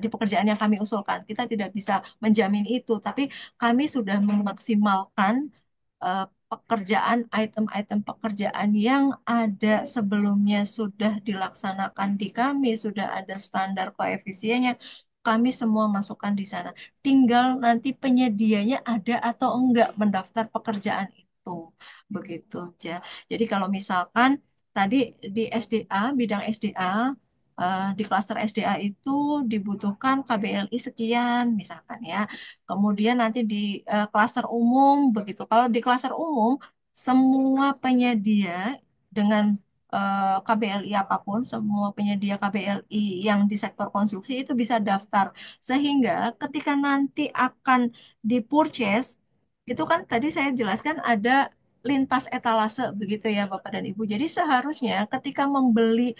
di pekerjaan yang kami usulkan. Kita tidak bisa menjamin itu, tapi kami sudah memaksimalkan pekerjaan, item-item pekerjaan yang ada sebelumnya sudah dilaksanakan di kami, sudah ada standar koefisiennya, kami semua masukkan di sana. Tinggal nanti penyedianya ada atau enggak mendaftar pekerjaan itu. Begitu aja. Jadi kalau misalkan tadi di SDA, bidang SDA, di klaster SDA itu dibutuhkan KBLI sekian misalkan ya. Kemudian nanti di klaster umum begitu. Kalau di klaster umum semua penyedia dengan KBLI apapun, semua penyedia KBLI yang di sektor konstruksi itu bisa daftar. Sehingga ketika nanti akan di-purchase, itu kan tadi saya jelaskan ada lintas etalase begitu ya Bapak dan Ibu. Jadi seharusnya ketika membeli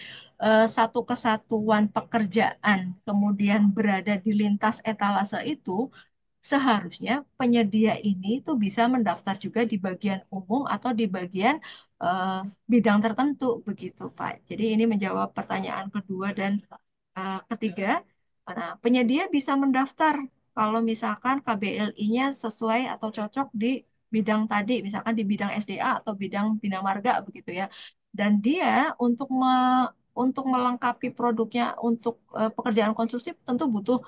satu kesatuan pekerjaan kemudian berada di lintas etalase itu seharusnya penyedia ini tuh bisa mendaftar juga di bagian umum atau di bagian eh, bidang tertentu begitu, Pak. Jadi ini menjawab pertanyaan kedua dan ketiga. Nah, penyedia bisa mendaftar kalau misalkan KBLI-nya sesuai atau cocok di bidang tadi, misalkan di bidang SDA atau bidang bina marga begitu ya. Dan dia untuk melengkapi produknya untuk pekerjaan konstruksi tentu butuh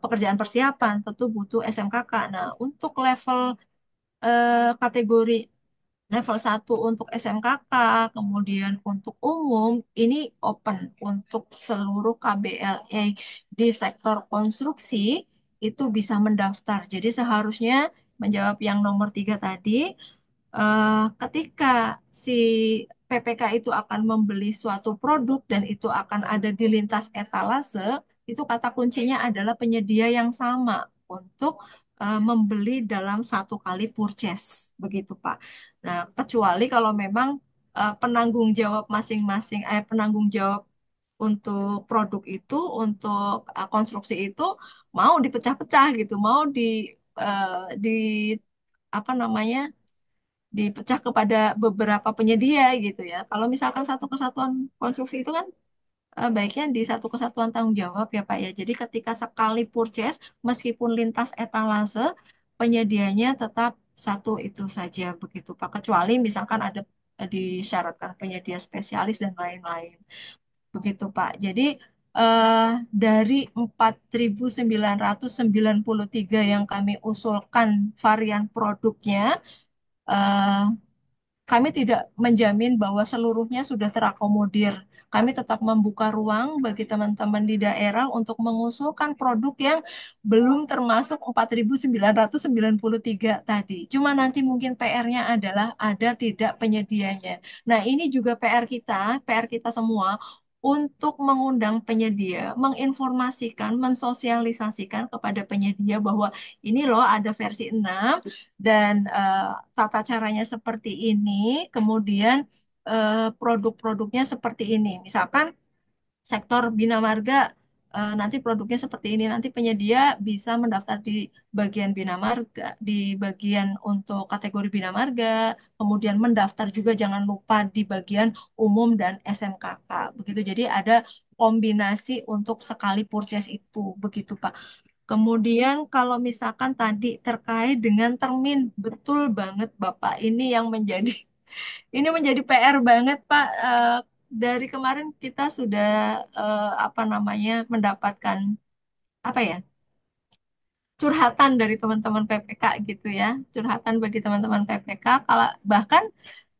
pekerjaan persiapan, tentu butuh SMKK. Nah, untuk level kategori level 1 untuk SMKK, kemudian untuk umum, ini open untuk seluruh KBLA di sektor konstruksi itu bisa mendaftar. Jadi seharusnya menjawab yang nomor 3 tadi, ketika si PPK itu akan membeli suatu produk dan itu akan ada di lintas etalase, itu kata kuncinya adalah penyedia yang sama untuk membeli dalam satu kali purchase, begitu Pak. Nah, kecuali kalau memang penanggung jawab masing-masing, penanggung jawab untuk produk itu, untuk konstruksi itu mau dipecah-pecah gitu, mau di apa namanya dipecah kepada beberapa penyedia gitu ya. Kalau misalkan satu kesatuan konstruksi itu kan baiknya di satu kesatuan tanggung jawab ya Pak ya. Jadi ketika sekali purchase, meskipun lintas etalase, penyedianya tetap satu itu saja begitu Pak. Kecuali misalkan ada disyaratkan penyedia spesialis dan lain-lain. Begitu Pak. Jadi dari 4.993 yang kami usulkan varian produknya, eh, kami tidak menjamin bahwa seluruhnya sudah terakomodir. Kami tetap membuka ruang bagi teman-teman di daerah untuk mengusulkan produk yang belum termasuk 4.993 tadi. Cuma nanti mungkin PR-nya adalah ada tidak penyedianya. Nah, ini juga PR kita semua untuk mengundang penyedia, menginformasikan, mensosialisasikan kepada penyedia bahwa ini loh ada versi 6 dan tata caranya seperti ini, kemudian produk-produknya seperti ini. Misalkan sektor bina marga nanti produknya seperti ini, nanti penyedia bisa mendaftar di bagian bina marga, di bagian untuk kategori bina marga, kemudian mendaftar juga jangan lupa di bagian umum dan SMKK. Begitu. Jadi ada kombinasi untuk sekali purchase itu, begitu Pak. Kemudian kalau misalkan tadi terkait dengan termin, betul banget Bapak. Ini yang menjadi ini menjadi PR banget Pak. Dari kemarin kita sudah apa namanya mendapatkan apa ya curhatan dari teman-teman PPK gitu ya, curhatan bagi teman-teman PPK. Kalau bahkan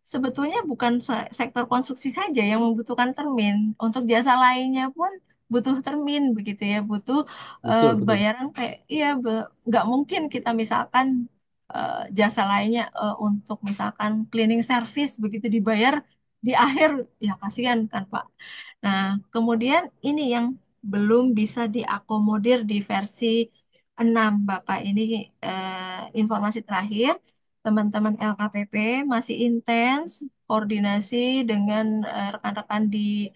sebetulnya bukan sektor konstruksi saja yang membutuhkan termin. Untuk jasa lainnya pun butuh termin begitu ya, butuh Betul, betul. bayaran kayak iya nggak mungkin kita misalkan jasa lainnya untuk misalkan cleaning service begitu dibayar di akhir ya kasihan kan Pak. Nah, kemudian ini yang belum bisa diakomodir di versi 6 Bapak. Ini informasi terakhir teman-teman LKPP masih intens koordinasi dengan rekan-rekan di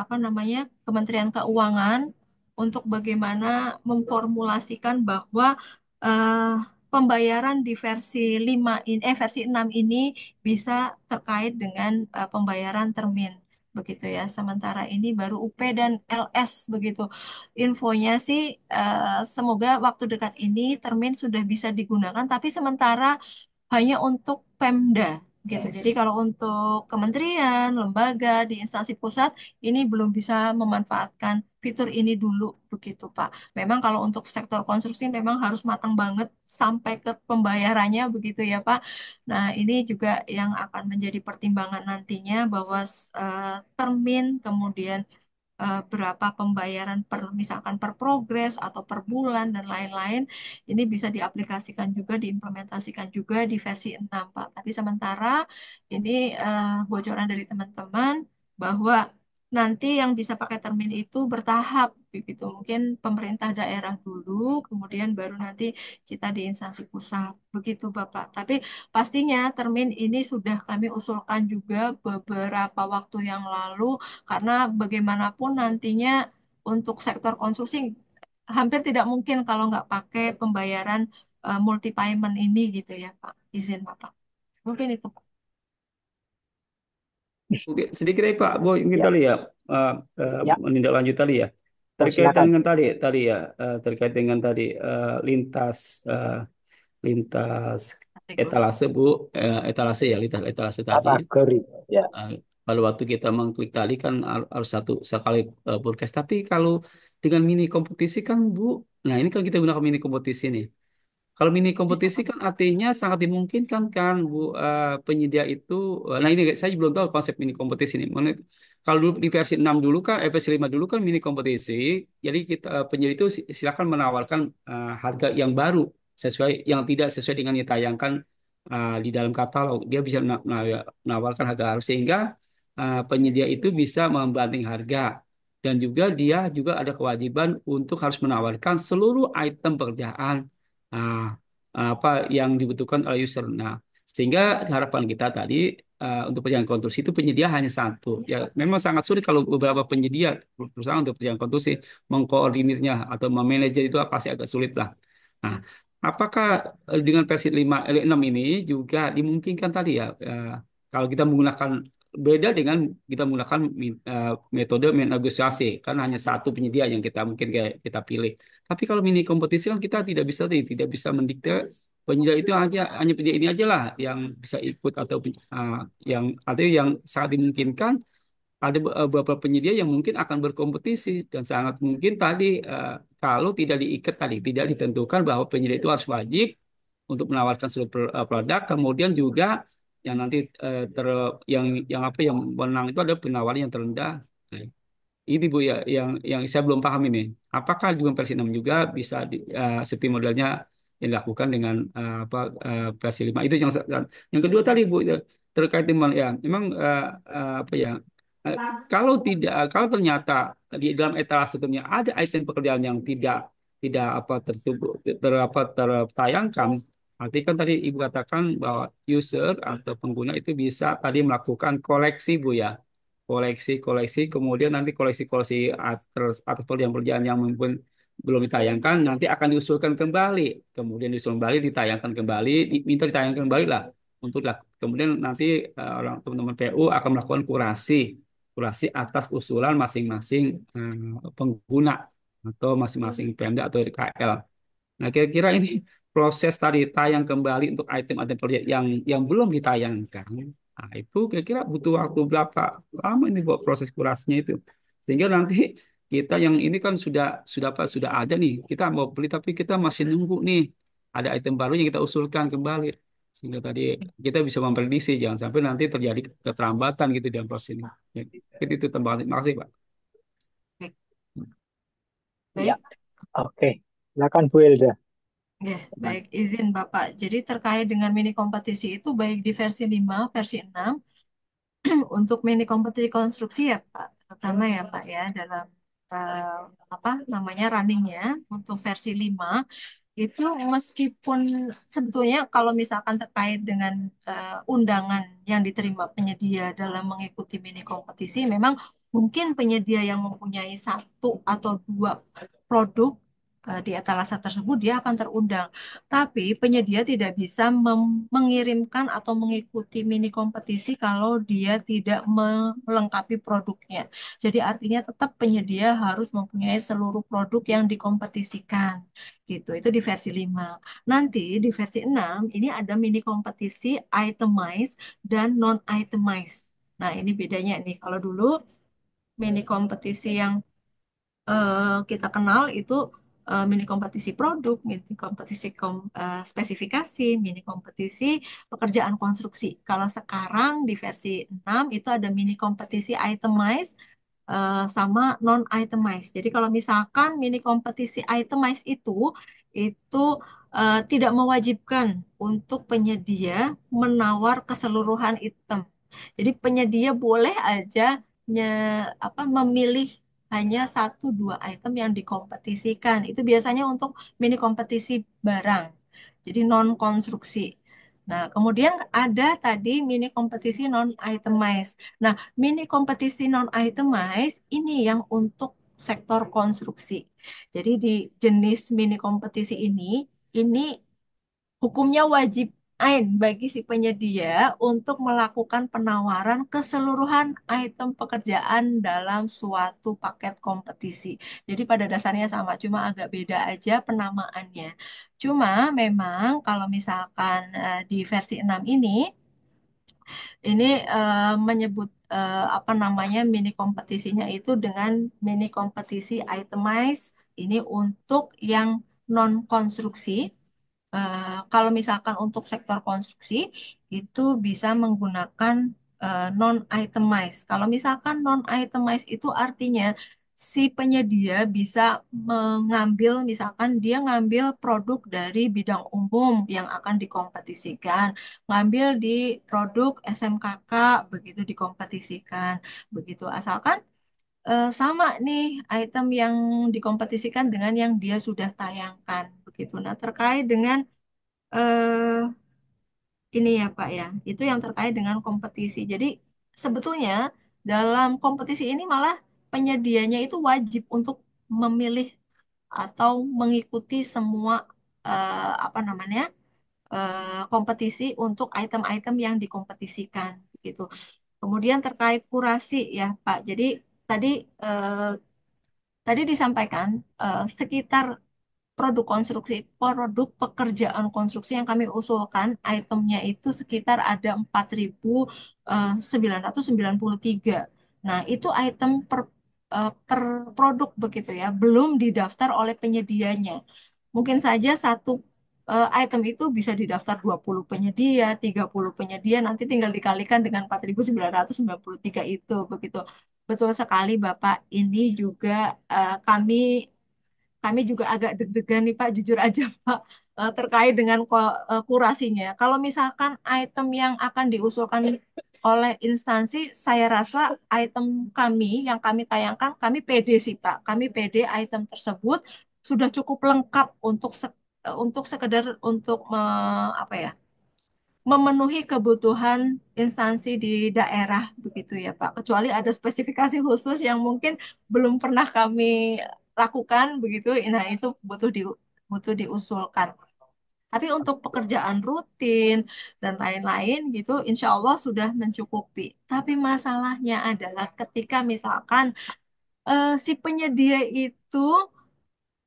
apa namanya Kementerian Keuangan untuk bagaimana memformulasikan bahwa eh, pembayaran di versi 6 ini bisa terkait dengan pembayaran termin begitu ya. Sementara ini baru UP dan LS begitu. Infonya sih semoga waktu dekat ini termin sudah bisa digunakan, tapi sementara hanya untuk Pemda gitu. Jadi kalau untuk kementerian, lembaga, di instansi pusat ini belum bisa memanfaatkan fitur ini dulu begitu Pak. Memang kalau untuk sektor konstruksi memang harus matang banget sampai ke pembayarannya begitu ya Pak. Nah, ini juga yang akan menjadi pertimbangan nantinya bahwa termin kemudian berapa pembayaran per misalkan per progres atau per bulan dan lain-lain ini bisa diaplikasikan juga diimplementasikan juga di versi 6 Pak. Tapi sementara ini bocoran dari teman-teman bahwa nanti yang bisa pakai termin itu bertahap begitu. Mungkin pemerintah daerah dulu, kemudian baru nanti kita di instansi pusat. Begitu Bapak. Tapi pastinya termin ini sudah kami usulkan juga beberapa waktu yang lalu karena bagaimanapun nantinya untuk sektor konstruksi hampir tidak mungkin kalau nggak pakai pembayaran multi payment ini gitu ya Pak. Izin Bapak. Mungkin itu Pak. Oke, sedikit aja Pak Boy, mungkin Ya, tadi ya, eh, ya, menindaklanjut tadi ya, oh, terkait silakan. dengan tadi ya, terkait dengan tadi lintas eh, lintas Kategori. etalase Bu, etalase ya, lintas etalase tadi. Kategori. Ya, Eh, Pada waktu kita mengklik tadi kan harus satu sekali broadcast. Tapi kalau dengan mini kompetisi kan Bu, nah ini kan kita gunakan mini kompetisi nih. Kalau mini Bisa kompetisi Pak. kan artinya sangat dimungkinkan kan Bu, penyedia itu. Nah ini saya belum tahu konsep mini kompetisi ini. Kalau dulu di versi 6 dulu kan, versi 5 dulu kan mini kompetisi. Jadi kita penyedia itu silakan menawarkan harga yang baru sesuai yang tidak sesuai dengan yang ditayangkan di dalam katalog. Dia bisa menawarkan harga harga sehingga penyedia itu bisa membanding harga. Dan juga dia juga ada kewajiban untuk harus menawarkan seluruh item pekerjaan ah, apa yang dibutuhkan oleh user. Nah, sehingga harapan kita tadi untuk perjalanan konstruksi itu penyedia hanya satu. Ya, memang sangat sulit kalau beberapa penyedia perusahaan untuk perjalanan konstruksi mengkoordinirnya atau memanage itu pasti agak sulit lah. Nah, apakah dengan versi 5 6 ini juga dimungkinkan tadi ya kalau kita menggunakan beda dengan kita menggunakan metode negosiasi kan hanya satu penyedia yang kita mungkin kayak kita pilih. Tapi kalau mini kompetisi kan kita tidak bisa mendikte penyedia itu aja hanya penyedia ini aja lah yang bisa ikut atau yang ada yang sangat dimungkinkan ada beberapa penyedia yang mungkin akan berkompetisi dan sangat mungkin tadi kalau tidak diikat tadi tidak ditentukan bahwa penyedia itu harus wajib untuk menawarkan seluruh produk kemudian juga yang nanti yang apa yang menang itu ada penawaran yang terendah. Nah, ini Bu ya yang saya belum paham ini. Apakah juga versi 6 juga bisa seperti modelnya yang dilakukan dengan versi 5 itu yang kedua tadi Bu ya, terkait dengan ya memang apa ya eh, kalau ternyata di dalam etalase sebelumnya ada item pekerjaan yang tidak tidak apa tertubuh tertayangkan. Artinya kan tadi Ibu katakan bahwa user atau pengguna itu bisa tadi melakukan koleksi Bu ya koleksi-koleksi, kemudian nanti koleksi-koleksi atas perjanjian yang mungkin belum ditayangkan, nanti akan diusulkan kembali, kemudian diusulkan kembali, ditayangkan kembali, diminta ditayangkan kembali lah, kemudian nanti orang teman-teman PU akan melakukan kurasi, kurasi atas usulan masing-masing pengguna atau masing-masing Pemda atau RKL. Nah, kira-kira ini proses tadi tayang kembali untuk item-item proyek yang belum ditayangkan. Nah, itu kira-kira butuh waktu berapa lama ini buat proses kurasinya itu. Sehingga nanti kita yang ini kan sudah ada nih. Kita mau beli tapi kita masih nunggu nih ada item baru yang kita usulkan kembali. Sehingga tadi kita bisa memprediksi jangan sampai nanti terjadi keterlambatan gitu dalam proses ini. Ya, itu tambahan. Makasih, Pak. Baik. ya, Baik. oke. Silakan Bu Elda. Ya, Teman. baik izin Bapak. Jadi terkait dengan mini kompetisi itu baik di versi 5, versi 6 untuk mini kompetisi konstruksi ya Pak. Pertama ya Pak ya dalam eh, apa namanya runningnya untuk versi 5 itu meskipun sebetulnya kalau misalkan terkait dengan undangan yang diterima penyedia dalam mengikuti mini kompetisi, memang mungkin penyedia yang mempunyai satu atau dua produk di etalase tersebut dia akan terundang. Tapi penyedia tidak bisa mengirimkan atau mengikuti mini kompetisi kalau dia tidak melengkapi produknya. Jadi artinya tetap penyedia harus mempunyai seluruh produk yang dikompetisikan gitu. Itu di versi 5. Nanti di versi 6 ini ada mini kompetisi itemized dan non itemized. Nah, ini bedanya nih. Kalau dulu mini kompetisi yang kita kenal itu mini kompetisi produk, mini kompetisi spesifikasi, mini kompetisi pekerjaan konstruksi. Kalau sekarang di versi 6 itu ada mini kompetisi itemized sama non itemized. Jadi kalau misalkan mini kompetisi itemized itu tidak mewajibkan untuk penyedia menawar keseluruhan item. Jadi penyedia boleh aja memilih hanya satu dua item yang dikompetisikan. Itu biasanya untuk mini kompetisi barang. Jadi non konstruksi. Nah, kemudian ada tadi mini kompetisi non itemized. Nah, mini kompetisi non itemized ini yang untuk sektor konstruksi. Jadi di jenis mini kompetisi ini hukumnya wajib ain bagi si penyedia untuk melakukan penawaran keseluruhan item pekerjaan dalam suatu paket kompetisi. Jadi pada dasarnya sama, cuma agak beda aja penamaannya. Cuma memang kalau misalkan di versi 6 ini menyebut apa namanya mini kompetisinya itu dengan mini kompetisi itemized ini untuk yang non konstruksi. Kalau misalkan untuk sektor konstruksi itu bisa menggunakan non-itemized. Kalau misalkan non-itemized itu artinya si penyedia bisa mengambil, misalkan dia ngambil produk dari bidang umum yang akan dikompetisikan, ngambil di produk SMKK begitu dikompetisikan, begitu asalkan sama nih item yang dikompetisikan dengan yang dia sudah tayangkan begitu. Nah, terkait dengan eh ini ya Pak ya, itu yang terkait dengan kompetisi. Jadi sebetulnya dalam kompetisi ini malah penyedianya itu wajib untuk memilih atau mengikuti semua apa namanya kompetisi untuk item-item yang dikompetisikan gitu. Kemudian terkait kurasi ya Pak. Jadi tadi eh, tadi disampaikan sekitar produk pekerjaan konstruksi yang kami usulkan, itemnya itu sekitar ada 4.993. Nah, itu item per produk begitu ya, belum didaftar oleh penyedianya. Mungkin saja satu item itu bisa didaftar 20 penyedia, 30 penyedia, nanti tinggal dikalikan dengan 4.993 itu begitu. Betul sekali Bapak, ini juga kami juga agak deg-degan nih Pak, jujur aja Pak, terkait dengan kurasinya. Kalau misalkan item yang akan diusulkan oleh instansi, saya rasa item kami yang kami tayangkan, kami pede sih Pak. Kami pede item tersebut sudah cukup lengkap untuk untuk sekedar untuk apa ya, memenuhi kebutuhan instansi di daerah begitu ya Pak. Kecuali ada spesifikasi khusus yang mungkin belum pernah kami lakukan begitu. Nah, itu butuh diusulkan. Tapi untuk pekerjaan rutin dan lain-lain gitu, insya Allah sudah mencukupi. Tapi masalahnya adalah ketika misalkan si penyedia itu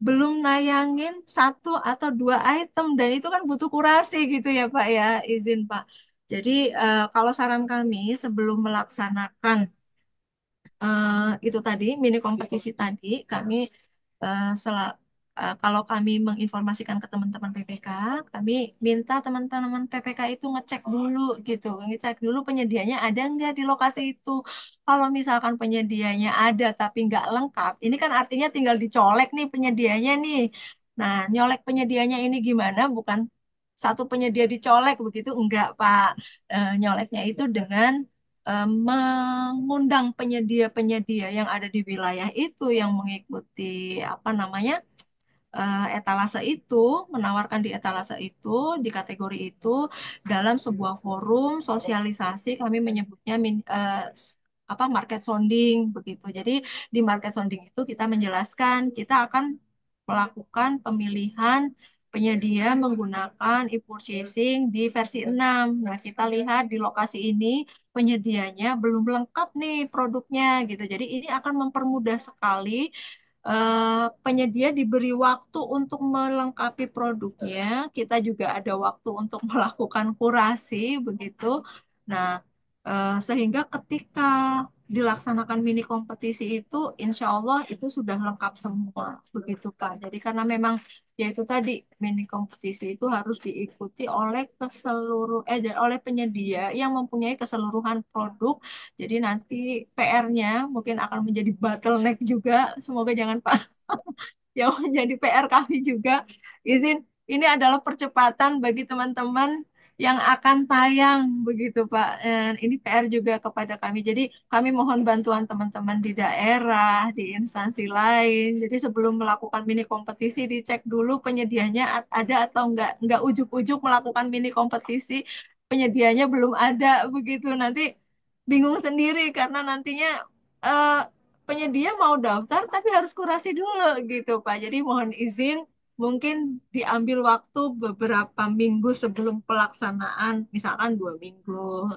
belum nayangin satu atau dua item dan itu kan butuh kurasi gitu ya Pak ya, izin Pak. Jadi kalau saran kami sebelum melaksanakan itu tadi mini kompetisi tadi, kami kalau kami menginformasikan ke teman-teman PPK, kami minta teman-teman PPK itu ngecek dulu gitu, ngecek dulu penyedianya ada nggak di lokasi itu. Kalau misalkan penyedianya ada tapi nggak lengkap, ini kan artinya tinggal dicolek nih penyedianya nih. Nah, nyolek penyedianya ini gimana? Bukan satu penyedia dicolek begitu, enggak Pak. Nyoleknya itu dengan mengundang penyedia-penyedia yang ada di wilayah itu yang mengikuti apa namanya etalase itu, menawarkan di etalase itu, di kategori itu dalam sebuah forum sosialisasi kami menyebutnya apa market sounding begitu. Jadi di market sounding itu kita menjelaskan kita akan melakukan pemilihan penyedia menggunakan e-purchasing di versi 6. Nah, kita lihat di lokasi ini penyedianya belum lengkap nih produknya gitu. Jadi ini akan mempermudah sekali penyedia diberi waktu untuk melengkapi produknya. Kita juga ada waktu untuk melakukan kurasi begitu. Nah, sehingga ketika dilaksanakan mini kompetisi itu, insya Allah itu sudah lengkap semua begitu Pak. Jadi karena memang yaitu tadi mini kompetisi itu harus diikuti oleh oleh penyedia yang mempunyai keseluruhan produk. Jadi nanti PR-nya mungkin akan menjadi bottleneck juga. Semoga jangan Pak yang menjadi PR kami juga. Izin, ini adalah percepatan bagi teman-teman yang akan tayang begitu Pak. Dan ini PR juga kepada kami. Jadi kami mohon bantuan teman-teman di daerah, di instansi lain. Jadi sebelum melakukan mini kompetisi dicek dulu penyedianya ada atau enggak ujuk-ujuk melakukan mini kompetisi penyedianya belum ada begitu. Nanti bingung sendiri karena nantinya eh, penyedia mau daftar tapi harus kurasi dulu gitu Pak. Jadi mohon izin mungkin diambil waktu beberapa minggu sebelum pelaksanaan, misalkan 2 minggu,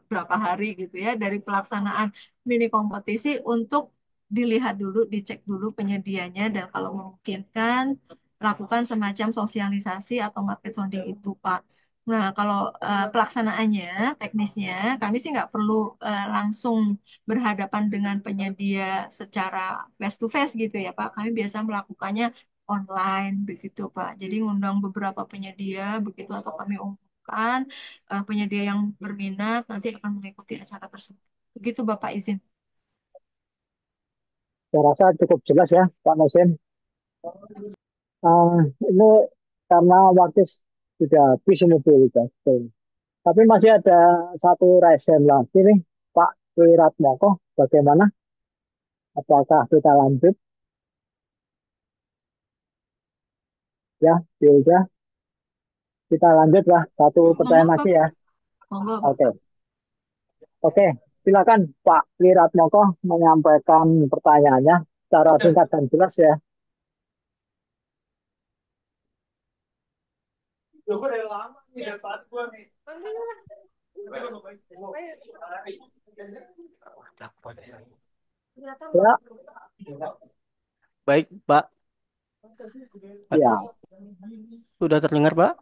berapa hari gitu ya dari pelaksanaan mini kompetisi untuk dilihat dulu, dicek dulu penyedianya dan kalau memungkinkan lakukan semacam sosialisasi atau market sounding itu Pak. Nah, kalau pelaksanaannya, teknisnya, kami sih nggak perlu langsung berhadapan dengan penyedia secara face to face gitu ya Pak. Kami biasa melakukannya online begitu Pak. Jadi ngundang beberapa penyedia begitu atau kami umumkan penyedia yang berminat nanti akan mengikuti acara tersebut. Begitu Bapak izin. Saya rasa cukup jelas ya, Pak Nosim. Ah, ini karena waktu sudah habis ini Bu Ika. Tapi masih ada satu resen lagi nih, Pak Wiratmoko. Bagaimana? Apakah kita lanjut? Ya, ya udah. Kita lanjut lah. Satu Monggo pertanyaan lagi Bapak. ya. Monggo Oke, Bapak. oke. Silakan Pak Wiratmoko menyampaikan pertanyaannya secara singkat dan jelas ya. Ya, Baik, Pak. ya. Sudah terdengar, Pak?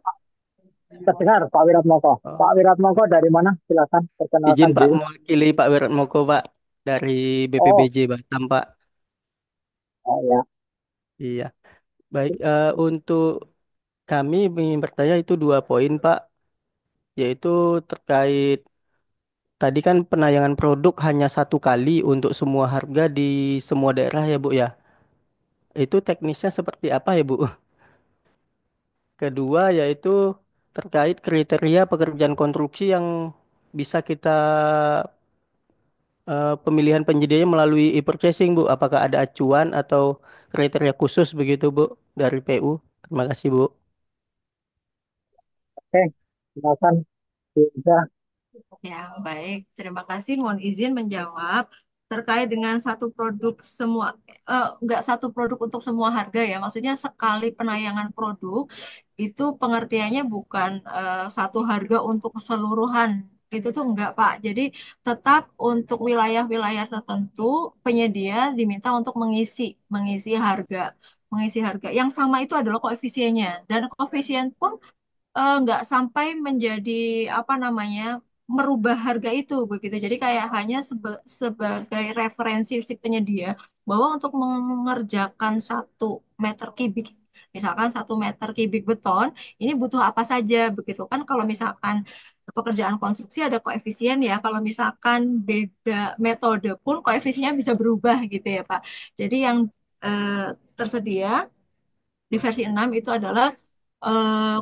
Terdengar Pak Wiratmoko. Oh, Pak Wiratmoko dari mana? Silakan izin perkenalkan Pak diri. mewakili Pak Wiratmoko, Pak, dari Oh, BPBJ Batam, Pak. oh ya. Iya. Baik, untuk kami ingin bertanya itu 2 poin, Pak, yaitu terkait tadi kan penayangan produk hanya 1 kali untuk semua harga di semua daerah ya, Bu ya. Itu teknisnya seperti apa ya, Bu? Kedua yaitu terkait kriteria pekerjaan konstruksi yang bisa kita pemilihan penyedianya melalui e-purchasing, Bu. Apakah ada acuan atau kriteria khusus begitu, Bu, dari PU? Terima kasih, Bu. Oke, silakan. Sudah. Ya, baik. Terima kasih. Mohon izin menjawab terkait dengan satu produk semua, nggak satu produk untuk semua harga ya. Maksudnya sekali penayangan produk itu pengertiannya bukan satu harga untuk keseluruhan. Itu tuh enggak, Pak. Jadi tetap untuk wilayah-wilayah tertentu penyedia diminta untuk mengisi harga, mengisi harga. Yang sama itu adalah koefisiennya dan koefisien pun nggak sampai menjadi apa namanya merubah harga itu begitu. Jadi kayak hanya sebagai referensi si penyedia bahwa untuk mengerjakan 1 meter kubik, misalkan 1 meter kubik beton ini butuh apa saja begitu kan. Kalau misalkan pekerjaan konstruksi ada koefisien ya. Kalau misalkan beda metode pun koefisiennya bisa berubah gitu ya Pak. Jadi yang tersedia di versi 6 itu adalah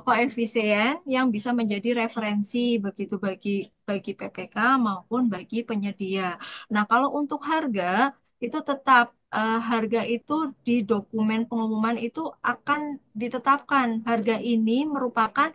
koefisien yang bisa menjadi referensi begitu bagi PPK maupun bagi penyedia. Nah, kalau untuk harga itu tetap harga itu di dokumen pengumuman itu akan ditetapkan. Harga ini merupakan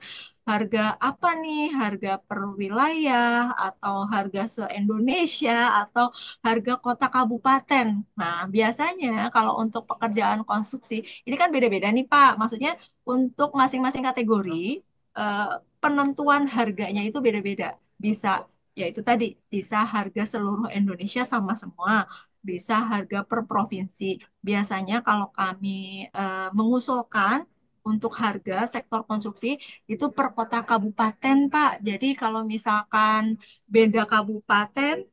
harga apa nih? Harga per wilayah atau harga se-Indonesia atau harga kota kabupaten. Nah, biasanya kalau untuk pekerjaan konstruksi ini kan beda-beda nih Pak. Maksudnya untuk masing-masing kategori eh, penentuan harganya itu beda-beda. Bisa yaitu tadi bisa harga seluruh Indonesia sama semua, bisa harga per provinsi. Biasanya kalau kami mengusulkan untuk harga sektor konstruksi itu per kota kabupaten, Pak. Jadi kalau misalkan beda kabupaten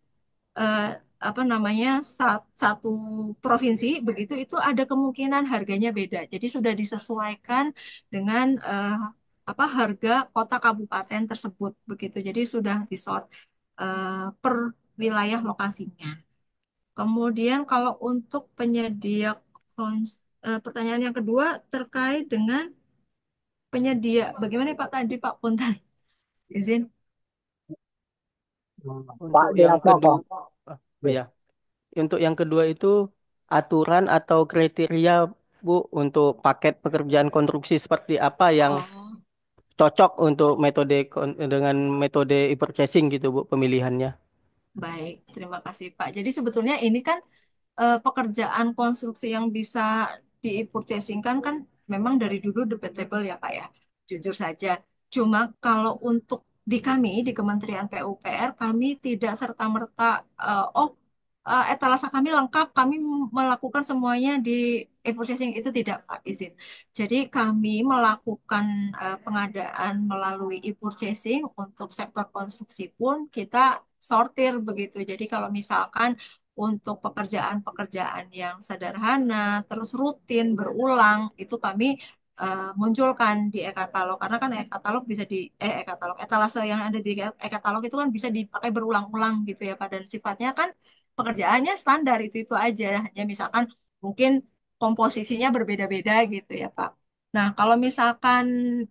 eh, apa namanya satu provinsi begitu itu ada kemungkinan harganya beda. Jadi sudah disesuaikan dengan apa harga kota kabupaten tersebut begitu. Jadi sudah disort per wilayah lokasinya. Kemudian kalau untuk penyedia pertanyaan yang kedua terkait dengan penyedia. Bagaimana Pak tadi Pak Punten? Izin. Pak Untuk yang Wiratmoko. kedua, oh Ya. ya, untuk yang kedua itu aturan atau kriteria, Bu, untuk paket pekerjaan konstruksi seperti apa yang Oh, cocok untuk metode dengan metode e-purchasing gitu, Bu, pemilihannya. baik, terima kasih Pak. Jadi sebetulnya ini kan pekerjaan konstruksi yang bisa di-purchasing kan memang dari dulu debatable ya Pak ya, jujur saja. Cuma kalau untuk di kami, di Kementerian PUPR, kami tidak serta-merta, oh etalase kami lengkap, kami melakukan semuanya di e-purchasing itu tidak Pak, izin. Jadi kami melakukan pengadaan melalui e-purchasing untuk sektor konstruksi pun kita sortir begitu. Jadi kalau misalkan untuk pekerjaan-pekerjaan yang sederhana, terus rutin, berulang, itu kami munculkan di e-katalog. Karena kan e-katalog bisa e-katalog, etalase yang ada di e-katalog itu kan bisa dipakai berulang-ulang gitu ya, Pak. Dan sifatnya kan pekerjaannya standar itu aja. Hanya misalkan mungkin komposisinya berbeda-beda gitu ya, Pak. Nah, kalau misalkan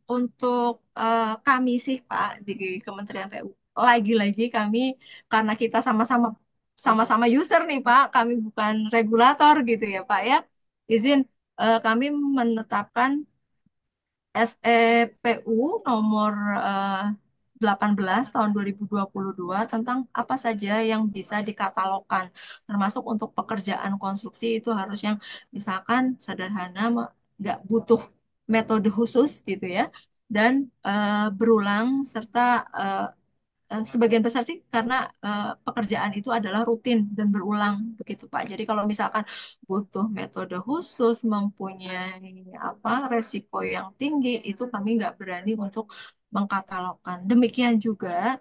untuk kami sih, Pak, di Kementerian PU, lagi-lagi kami karena kita sama-sama user nih Pak, kami bukan regulator gitu ya Pak ya. Izin kami menetapkan SEPU nomor eh, 18 tahun 2022 tentang apa saja yang bisa dikatalogkan, termasuk untuk pekerjaan konstruksi itu harus yang misalkan sederhana, nggak butuh metode khusus gitu ya, dan berulang serta eh, sebagian besar sih karena pekerjaan itu adalah rutin dan berulang begitu Pak. Jadi kalau misalkan butuh metode khusus, mempunyai apa resiko yang tinggi, itu kami nggak berani untuk mengkatalogkan. Demikian juga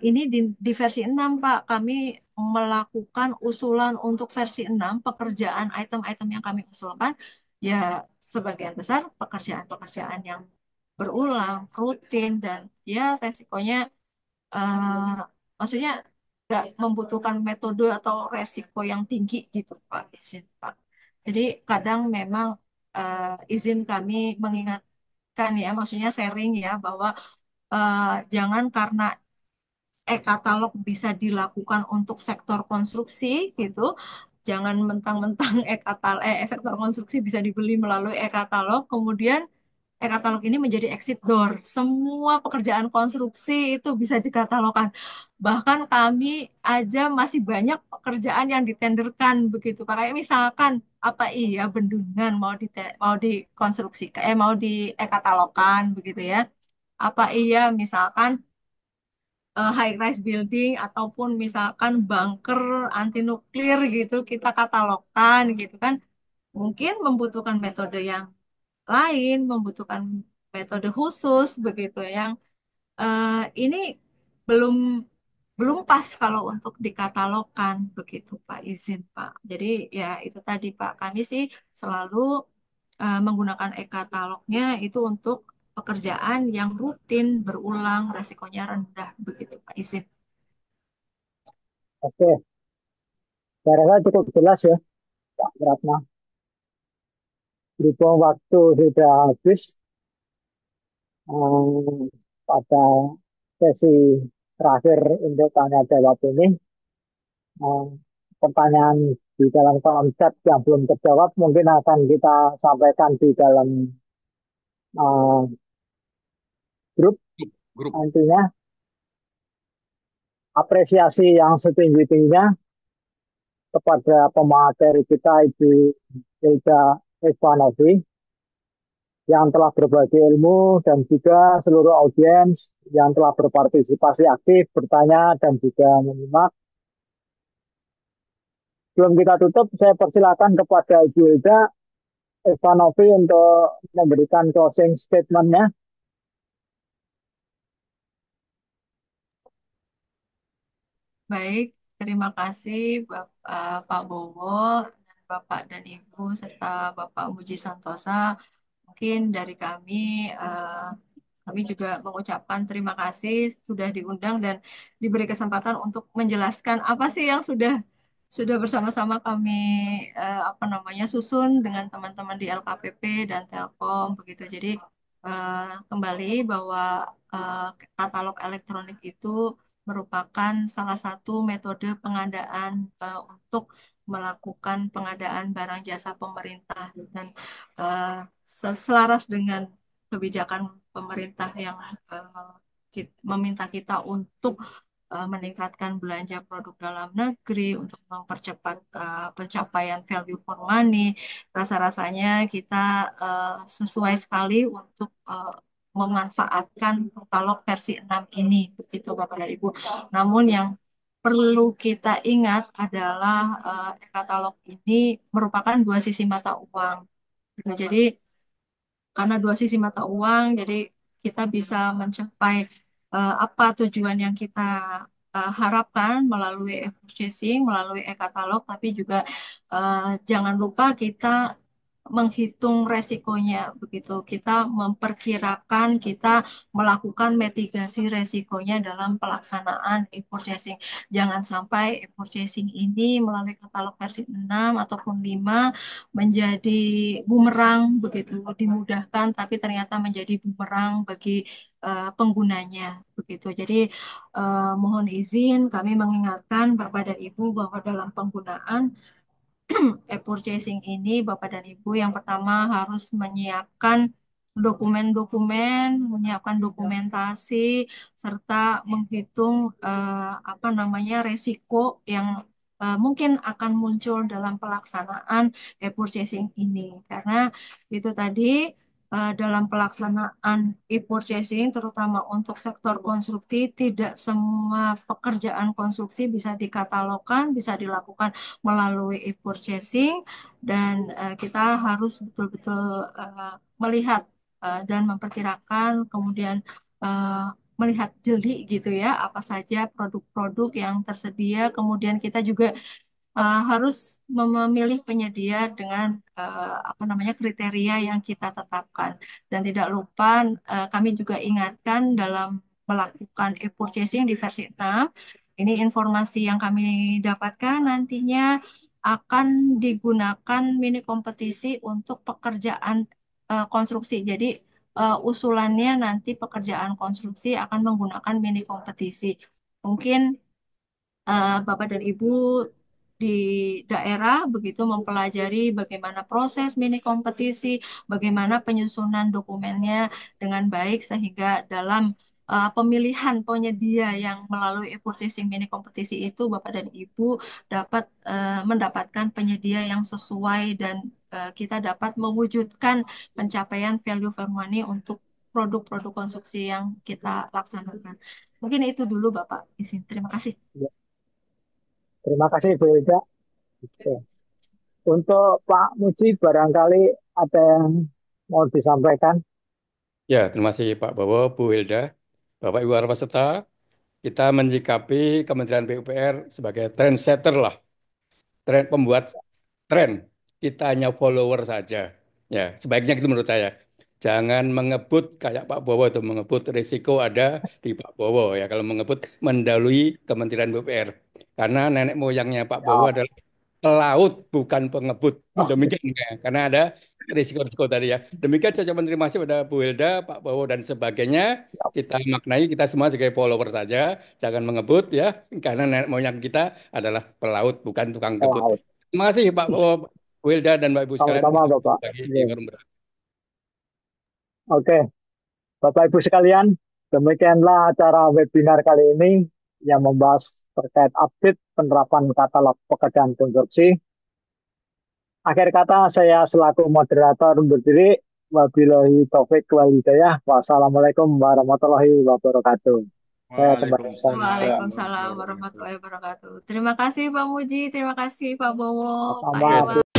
ini di versi 6 Pak, kami melakukan usulan untuk versi 6 pekerjaan item-item yang kami usulkan ya sebagian besar pekerjaan-pekerjaan yang berulang, rutin dan ya resikonya eh, maksudnya nggak membutuhkan metode atau resiko yang tinggi gitu Pak, izin Pak. Jadi kadang memang izin kami mengingatkan ya, maksudnya sharing ya bahwa jangan karena e-katalog bisa dilakukan untuk sektor konstruksi gitu. Jangan mentang-mentang sektor konstruksi bisa dibeli melalui e-katalog, kemudian e-katalog ini menjadi exit door. Semua pekerjaan konstruksi itu bisa dikatalogkan. Bahkan kami aja masih banyak pekerjaan yang ditenderkan begitu. Pak. Kayak misalkan apa iya bendungan mau dikonstruksi mau di e-katalogkan begitu ya. Apa iya misalkan high rise building ataupun misalkan bunker anti nuklir gitu kita katalogkan gitu kan. Mungkin membutuhkan metode yang lain, membutuhkan metode khusus begitu yang ini belum belum pas kalau untuk dikatalogkan begitu Pak, izin Pak. Jadi ya itu tadi Pak, kami sih selalu menggunakan e-katalognya itu untuk pekerjaan yang rutin berulang resikonya rendah begitu Pak, izin. Oke, saya rasa cukup jelas ya, Pak Ratna. Berhubung waktu sudah habis, eh, pada sesi terakhir untuk tanya jawab ini, eh, pertanyaan di dalam kolom chat yang belum terjawab mungkin akan kita sampaikan di dalam eh, grup. Grup. Nantinya apresiasi yang setinggi-tingginya kepada pemateri kita Ibu Hilda Esvanovi yang telah berbagi ilmu dan juga seluruh audiens yang telah berpartisipasi aktif, bertanya dan juga menyimak. Sebelum kita tutup, saya persilakan kepada Ibu Hilda Esvanovi untuk memberikan closing statement-nya. Baik, terima kasih Pak Bowo, dan Bapak dan Ibu, serta Bapak Muji Santosa. Mungkin dari kami juga mengucapkan terima kasih sudah diundang dan diberi kesempatan untuk menjelaskan apa sih yang sudah bersama-sama kami apa namanya susun dengan teman-teman di LKPP dan Telkom begitu. Jadi kembali bahwa eh, katalog elektronik itu merupakan salah satu metode pengadaan untuk melakukan pengadaan barang jasa pemerintah dan eh, selaras dengan kebijakan pemerintah yang meminta kita untuk meningkatkan belanja produk dalam negeri, untuk mempercepat pencapaian value for money. Rasa-rasanya kita sesuai sekali untuk memanfaatkan katalog versi 6 ini, begitu Bapak dan Ibu. Namun yang perlu kita ingat adalah katalog ini merupakan dua sisi mata uang. Gitu. Jadi karena dua sisi mata uang, jadi kita bisa mencapai apa tujuan yang kita harapkan melalui e-purchasing, melalui e-katalog, tapi juga jangan lupa kita menghitung resikonya begitu. Kita memperkirakan, kita melakukan mitigasi resikonya dalam pelaksanaan e-purchasing. Jangan sampai e-purchasing ini melalui katalog versi 6 ataupun 5 menjadi bumerang begitu, dimudahkan tapi ternyata menjadi bumerang bagi penggunanya begitu. Jadi mohon izin kami mengingatkan Bapak dan Ibu bahwa dalam penggunaan e-purchasing ini Bapak dan Ibu yang pertama harus menyiapkan dokumen-dokumen, menyiapkan dokumentasi serta menghitung apa namanya resiko yang mungkin akan muncul dalam pelaksanaan e-purchasing ini. Karena itu tadi dalam pelaksanaan e-purchasing terutama untuk sektor konstruksi tidak semua pekerjaan konstruksi bisa dikatalogkan, bisa dilakukan melalui e-purchasing dan kita harus betul-betul melihat dan memperkirakan kemudian melihat jeli gitu ya apa saja produk-produk yang tersedia kemudian kita juga harus memilih penyedia dengan apa namanya kriteria yang kita tetapkan dan tidak lupa kami juga ingatkan dalam melakukan e-purchasing di versi 6 ini informasi yang kami dapatkan nantinya akan digunakan mini kompetisi untuk pekerjaan konstruksi. Jadi usulannya nanti pekerjaan konstruksi akan menggunakan mini kompetisi. Mungkin Bapak dan Ibu di daerah begitu mempelajari bagaimana proses mini kompetisi, bagaimana penyusunan dokumennya dengan baik sehingga dalam pemilihan penyedia yang melalui e-purchasing mini kompetisi itu Bapak dan Ibu dapat mendapatkan penyedia yang sesuai dan kita dapat mewujudkan pencapaian value for money untuk produk-produk konstruksi yang kita laksanakan. Mungkin itu dulu Bapak izin. Terima kasih. Ya, terima kasih Bu Ida. Oke. Untuk Pak Muji barangkali ada yang mau disampaikan. Ya, terima kasih Pak Bowo, Bu Hilda, Bapak Ibu para peserta. Kita menyikapi Kementerian PUPR sebagai trendsetter lah, tren pembuat tren. Kita hanya follower saja. Ya, sebaiknya itu menurut saya. Jangan mengebut kayak Pak Bowo itu mengebut risiko ada di Pak Bowo ya. Kalau mengebut mendahului Kementerian PUPR. Karena nenek moyangnya Pak Bowo Ya, adalah pelaut bukan pengebut. Demikian ya. Karena ada risiko-risiko tadi ya. Demikian saya ucapkan terima kasih pada Bu Hilda, Pak Bowo dan sebagainya. Kita maknai kita semua sebagai follower saja, jangan mengebut ya. Karena nenek moyang kita adalah pelaut bukan tukang kebut. laut. Terima kasih Pak Bowo, Bu Hilda dan Mbak Ibu sekalian. Sama-sama Kita Bapak. bagi di Ya. forum berikut. Oke, Bapak Ibu sekalian, demikianlah acara webinar kali ini yang membahas terkait update penerapan katalog pekerjaan konstruksi. Akhir kata saya selaku moderator undur diri. Wabillahi taufik wal hidayah. Wassalamualaikum warahmatullahi wabarakatuh. Saya kembalikan ke Waalaikumsalam warahmatullahi wabarakatuh. Terima kasih Pak Muji, terima kasih Pak Bowo, Pak sama. Irwan.